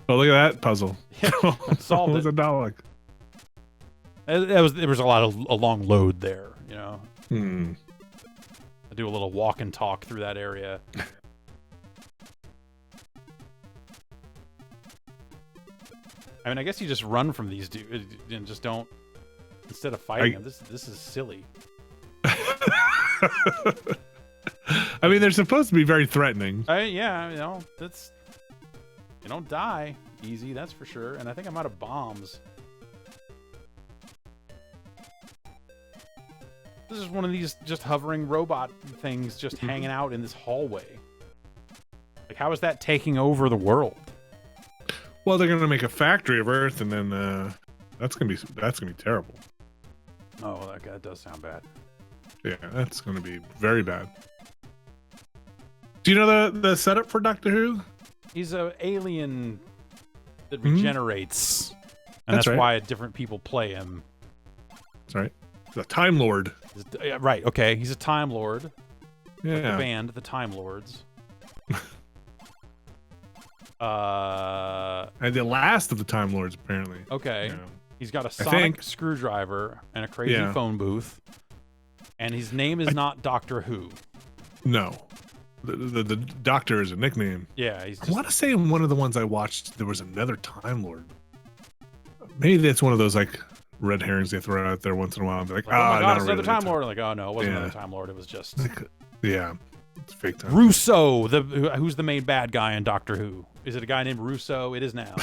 Oh, look at that puzzle. Yeah, solved what was it. it not like? There was a long load there, you know. I do a little walk and talk through that area. I mean, I guess you just run from these dudes and just don't, instead of fighting them. This is silly. I mean, they're supposed to be very threatening. Yeah, you know, you don't die easy, that's for sure. And I think I'm out of bombs. This is one of these just hovering robot things just hanging out in this hallway. Like, how is that taking over the world? Well, they're gonna make a factory of Earth, and then that's gonna be terrible. Oh, that does sound bad. Yeah, that's gonna be very bad. Do you know the setup for Doctor Who? He's an alien that regenerates, and that's right. why different people play him. That's right. The Time Lord. Right. Okay. He's a Time Lord. Yeah. Like the band, the Time Lords. And the last of the Time Lords, apparently. Okay. Yeah. He's got a sonic screwdriver and a crazy phone booth, and his name is not Doctor Who. No. The Doctor is a nickname. Yeah. He's I want to say in one of the ones I watched, there was another Time Lord. Maybe that's one of those like red herrings they throw out there once in a while and be like, oh my God, it's another really Time Lord. Like, oh no, it wasn't another Time Lord. It was just it's fake Time. Russo, who's the main bad guy in Doctor Who? Is it a guy named Russo? It is now.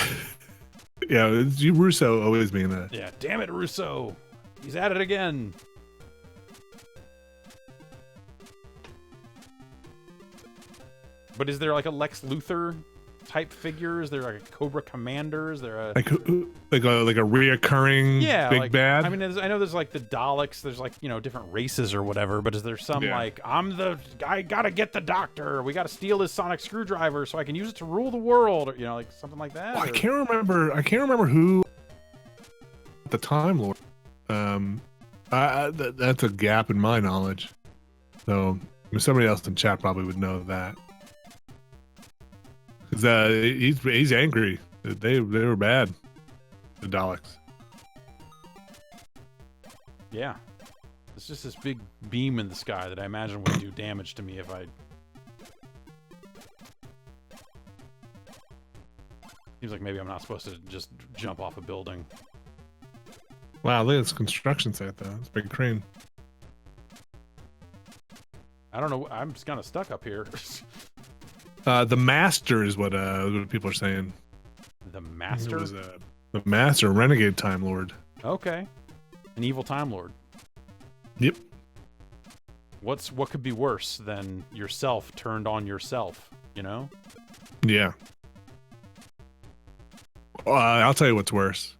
Yeah, it's you, Russo, always being that. Yeah, damn it, Russo. He's at it again. But is there like a Lex Luthor type figure? Is there like a Cobra Commander? Is there a like a reoccurring big bad? I mean, I know there's like the Daleks. There's like, you know, different races or whatever. But is there some like, I'm the guy, gotta get the Doctor. We gotta steal his sonic screwdriver so I can use it to rule the world, or, you know, like something like that. Well, I can't remember who at the Time Lord. That's a gap in my knowledge. So somebody else in chat probably would know that. He's angry. They were bad. The Daleks. Yeah. It's just this big beam in the sky that I imagine would do damage to me if I... Seems like maybe I'm not supposed to just jump off a building. Wow, look at this construction site though. It's a big crane. I don't know. I'm just kind of stuck up here. The Master is what people are saying. The Master? It was, the Master, Renegade Time Lord. Okay. An evil Time Lord. Yep. What could be worse than yourself turned on yourself, you know? Yeah. I'll tell you what's worse.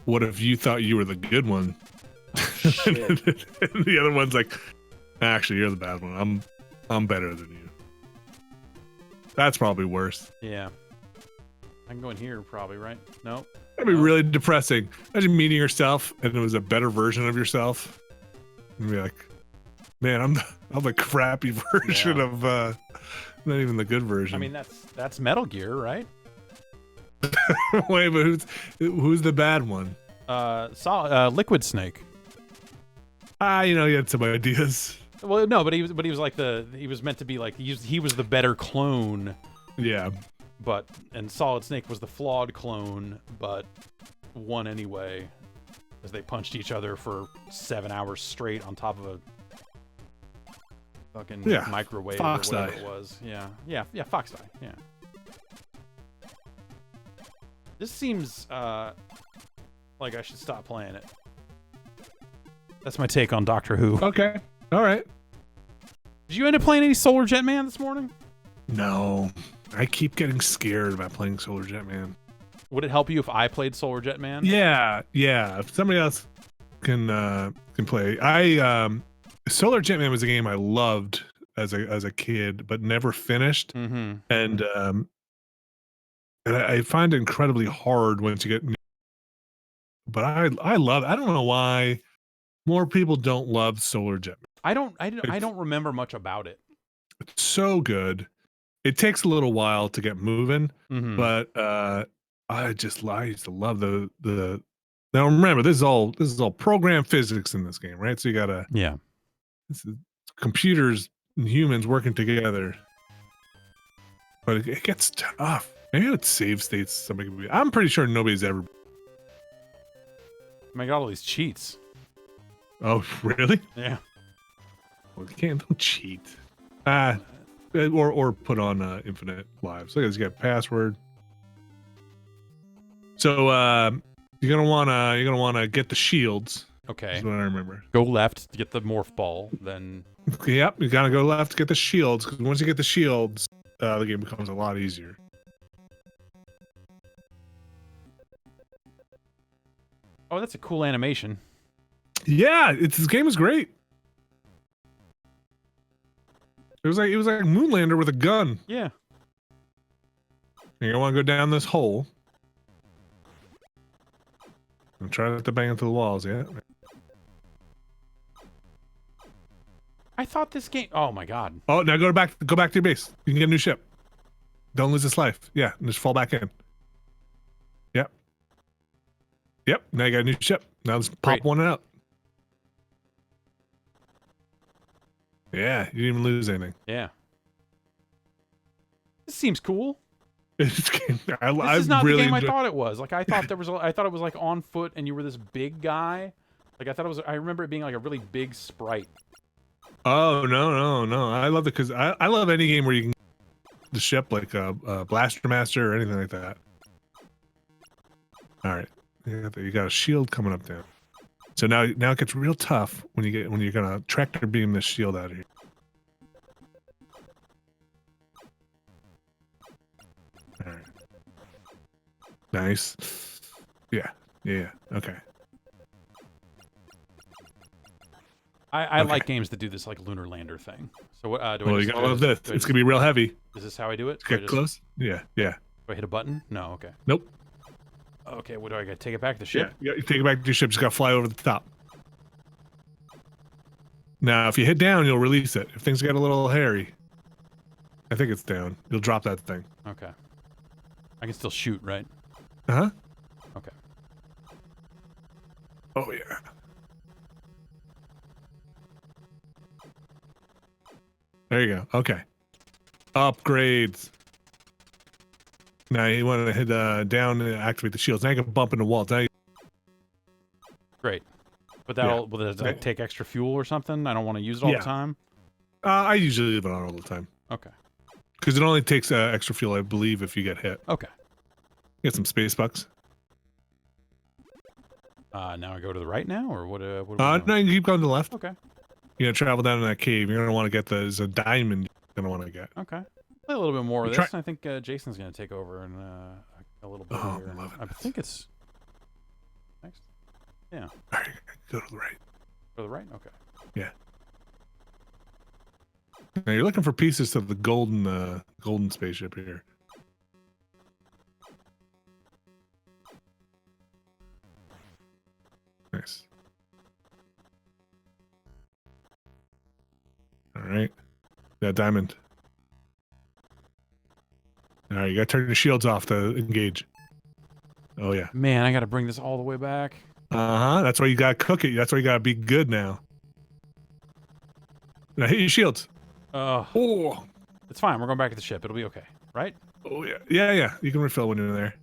What if you thought you were the good one? Shit. And the other one's like, actually, you're the bad one. I'm better than you. That's probably worse. Yeah. I can go in here probably, right? No. That'd be really depressing. Imagine meeting yourself and it was a better version of yourself. And be like, man, I'm the crappy version of not even the good version. I mean, that's Metal Gear, right? Wait, but who's the bad one? Liquid Snake. You know, he had some ideas. Well, no, but he was like he was meant to be like he was the better clone. Yeah. And Solid Snake was the flawed clone, but won anyway, as they punched each other for 7 hours straight on top of a fucking microwave Fox or whatever Die. it was. Yeah, Fox Die. Yeah. This seems like I should stop playing it. That's my take on Doctor Who. Okay. All right. Did you end up playing any Solar Jet Man this morning? No. I keep getting scared about playing Solar Jet Man. Would it help you if I played Solar Jet Man? Yeah. If somebody else can play. Solar Jet Man was a game I loved as a kid, but never finished. Mm-hmm. And I find it incredibly hard once you get. But I love. I don't know why more people don't love Solar Jet Man. I don't remember much about it. It's so good. It takes a little while to get moving, but I used to love the. Now remember, this is all program physics in this game, right? So you gotta this is computers and humans working together, but it gets tough. Maybe it's save states. Somebody could be. I'm pretty sure nobody's ever. I got all these cheats. Oh really? Yeah. Well, you don't cheat. Or put on infinite lives. Look, you got password. So you're gonna wanna get the shields. Okay. That's what I remember. Go left to get the morph ball, then. Yep, you gotta go left to get the shields. Because once you get the shields, the game becomes a lot easier. Oh, that's a cool animation. Yeah, this game is great. It was like Moonlander with a gun. Yeah. You want to go down this hole. And try not to bang into the walls, yeah? I thought this game. Oh my god. Oh, now go back to your base. You can get a new ship. Don't lose this life. Yeah, and just fall back in. Yep. Yep. Now you got a new ship. Now let's pop one out. Yeah, you didn't even lose anything. Yeah. This seems cool. This is not the game I thought it was. Like I thought it was like on foot and you were this big guy. Like I remember it being like a really big sprite. Oh no. I love it because I love any game where you can the ship like a Blaster Master or anything like that. All right. You got a shield coming up there. So now it gets real tough when you're gonna tractor beam this shield out of here. All right. Nice. Yeah. Okay. I like games that do this like lunar lander thing. So what do I? Well, you're gonna love this. It's gonna be real heavy. Is this how I do it? Get close. Yeah. Do I hit a button? No. Okay. Nope. Okay. What do I got? Take it back to the ship? Yeah. You take it back to your ship. Just gotta fly over the top. Now, if you hit down, you'll release it. If things get a little hairy, I think it's down. You'll drop that thing. Okay. I can still shoot, right? Uh-huh. Okay. Oh, yeah. There you go. Okay. Upgrades. Now you want to hit down and activate the shields. Now you can bump into walls. Now you... Great. But will that take extra fuel or something? I don't want to use it all the time. I usually leave it on all the time. Okay. Because it only takes extra fuel, I believe, if you get hit. Okay. Get some space bucks. Now I go to the right now, or what? No, you keep going to the left. Okay. You're gonna travel down in that cave. You're gonna want to get there's a diamond. You're gonna want to get. Okay. Play a little bit more of this. I think Jason's gonna take over in a little bit here. I think it's next. Yeah. All right, go to the right. Go to the right. Okay. Yeah. Now you're looking for pieces to the golden spaceship here. Nice. All right. Yeah, diamond. All right, you gotta turn your shields off to engage. Oh yeah. Man, I gotta bring this all the way back. That's why you gotta cook it. That's why you gotta be good now. Now hit your shields. Oh. It's fine. We're going back to the ship. It'll be okay, right? Oh yeah. Yeah. You can refill when you're there.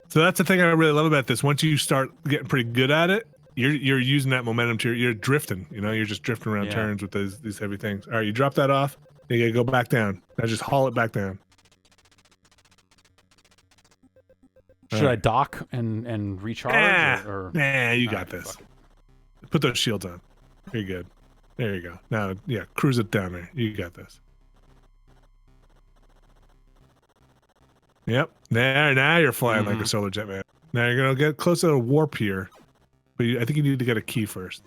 So that's the thing I really love about this. Once you start getting pretty good at it, you're using that momentum to you're drifting. You know, you're just drifting around turns with these heavy things. All right, you drop that off. You gotta go back down. Now just haul it back down. Should I dock and recharge? Nah, you got this. Put those shields on. You're good. There you go. Now, yeah, cruise it down there. You got this. Yep. Now you're flying like a solar jet, man. Now you're gonna get close to a warp here, but I think you need to get a key first.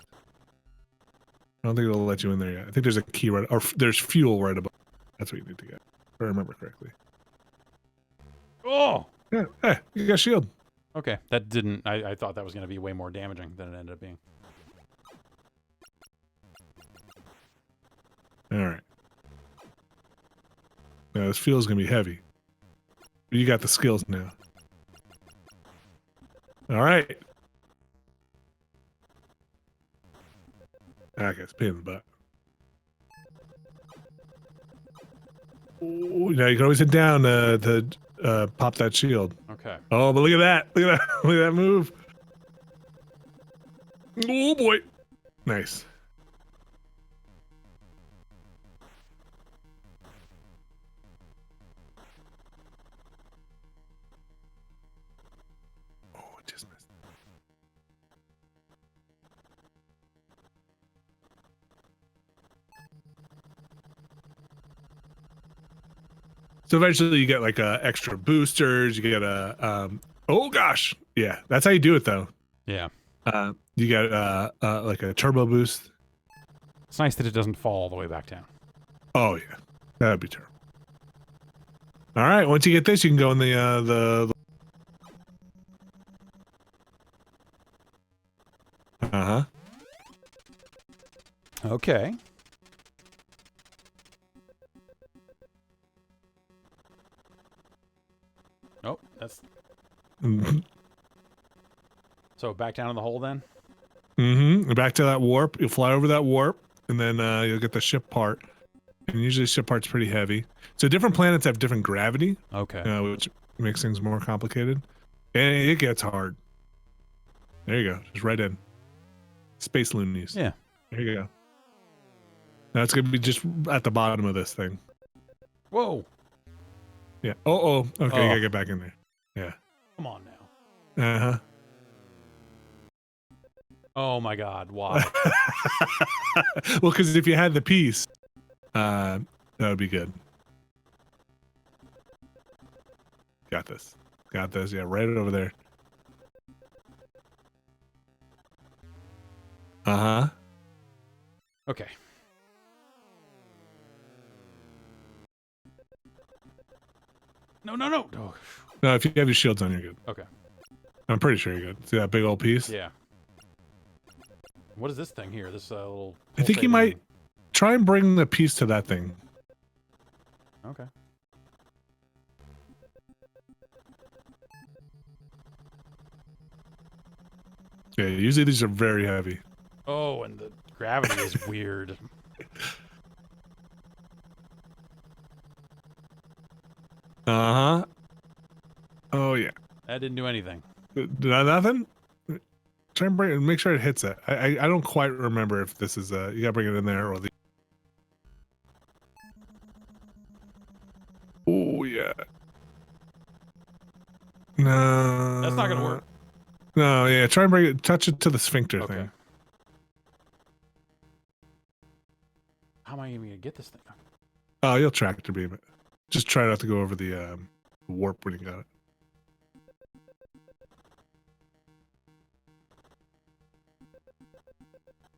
I don't think it'll let you in there yet. I think there's a key right, or there's fuel right above. That's what you need to get, if I remember correctly. Oh. Yeah. Hey, you got a shield. Okay, that didn't. I thought that was going to be way more damaging than it ended up being. All right. Now this fuel's gonna be heavy. You got the skills now. All right. Okay, it's a pain in the butt. Ooh, now you can always hit down to pop that shield. Okay. Oh, but look at that! Look at that! Look at that move! Oh boy! Nice. So eventually you get like extra boosters, you get a oh gosh. Yeah, that's how you do it though. Yeah. You get like a turbo boost. It's nice that it doesn't fall all the way back down. Oh yeah. That'd be terrible. All right, once you get this, you can go in the uh-huh. Okay. Oh, that's... So back down in the hole then? Mm-hmm. Back to that warp. You'll fly over that warp, and then you'll get the ship part. And usually the ship part's pretty heavy. So different planets have different gravity. Okay. Which makes things more complicated. And it gets hard. There you go. Just right in. Space loonies. Yeah. There you go. Now it's going to be just at the bottom of this thing. Whoa. Yeah. Oh. Okay, you got to get back in there. Yeah. Come on now. Uh-huh. Oh my God! Why? Well, because if you had the piece, that would be good. Got this. Got this. Yeah, right over there. Uh-huh. Okay. No. Oh. No, if you have your shields on, you're good. Okay. I'm pretty sure you're good. See that big old piece? Yeah. What is this thing here? This little... I think you might try and bring the piece to that thing. Okay. Yeah, usually these are very heavy. Oh, and the gravity is weird. Uh-huh. Oh, yeah. That didn't do anything. Nothing? Try and bring it, make sure it hits it. I don't quite remember if this is you gotta bring it in there or the... Oh, yeah. No. That's not gonna work. No, yeah, try and bring it, touch it to the sphincter thing. How am I even gonna get this thing? Oh, you'll tractor beam it. Just try not to go over the warp when you got it.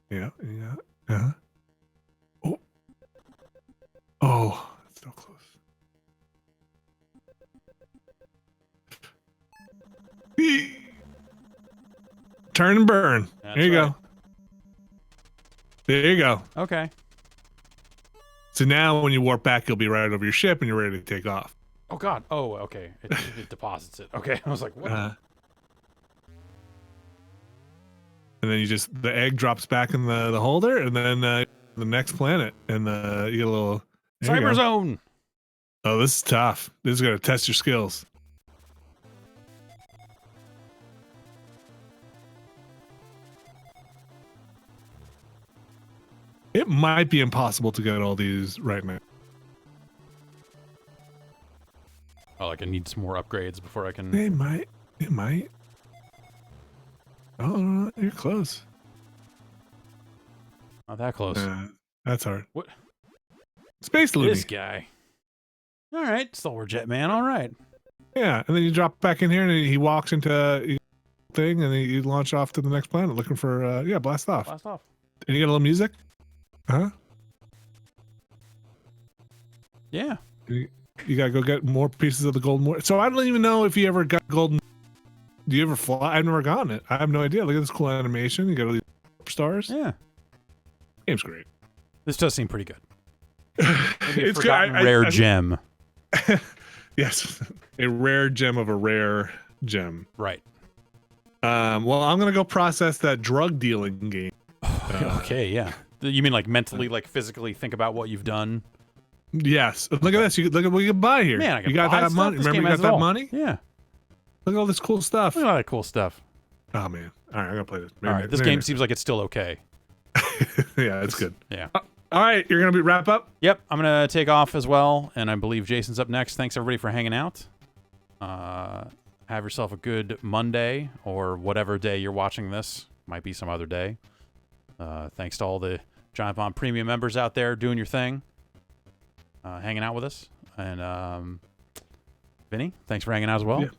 Yeah. Uh-huh. Oh. Oh, it's so close. Turn and burn. That's there you right. go. There you go. Okay. So now when you warp back, you'll be right over your ship and you're ready to take off. Oh God. Oh, okay. It deposits it. Okay. I was like, what? And then the egg drops back in the holder, and then the next planet, and you get a little Cyber zone. Oh, this is tough. This is gonna test your skills. It might be impossible to get all these right now. Oh, like I need some more upgrades before I can. It might. Oh, you're close. Not that close. That's hard. What? Space Looney. This guy. All right, Solar Jet Man. All right. Yeah, and then you drop back in here, and he walks into a thing, and then you launch off to the next planet looking for blast off. Blast off. And you get a little music. Huh? Yeah. You gotta go get more pieces of the golden warp. So I don't even know if you ever got golden. Do you ever fly? I've never gotten it. I have no idea. Look at this cool animation. You got all these stars. Yeah. Game's great. This does seem pretty good. Maybe a It's forgotten rare gem. Yes, a rare gem of a rare gem. Right. Well, I'm gonna go process that drug dealing game. Okay. Yeah. You mean like mentally, like physically think about what you've done? Yes. Look at this. Look at what you can buy here. Man, I can you got buy that stuff? money. This Remember game you got has it that all. money? Yeah. Look at all this cool stuff. Look at all that cool stuff. Oh man. All right, I'm gonna play this. All right. This game seems like it's still okay. Yeah, it's good. Yeah. All right, you're gonna wrap up. Yep. I'm gonna take off as well, and I believe Jason's up next. Thanks everybody for hanging out. Have yourself a good Monday or whatever day you're watching this. Might be some other day. Thanks to all the Giant Bomb Premium members out there doing your thing, hanging out with us. And Vinny, thanks for hanging out as well. Yeah.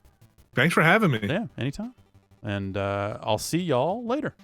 Thanks for having me. Yeah, anytime. And I'll see y'all later.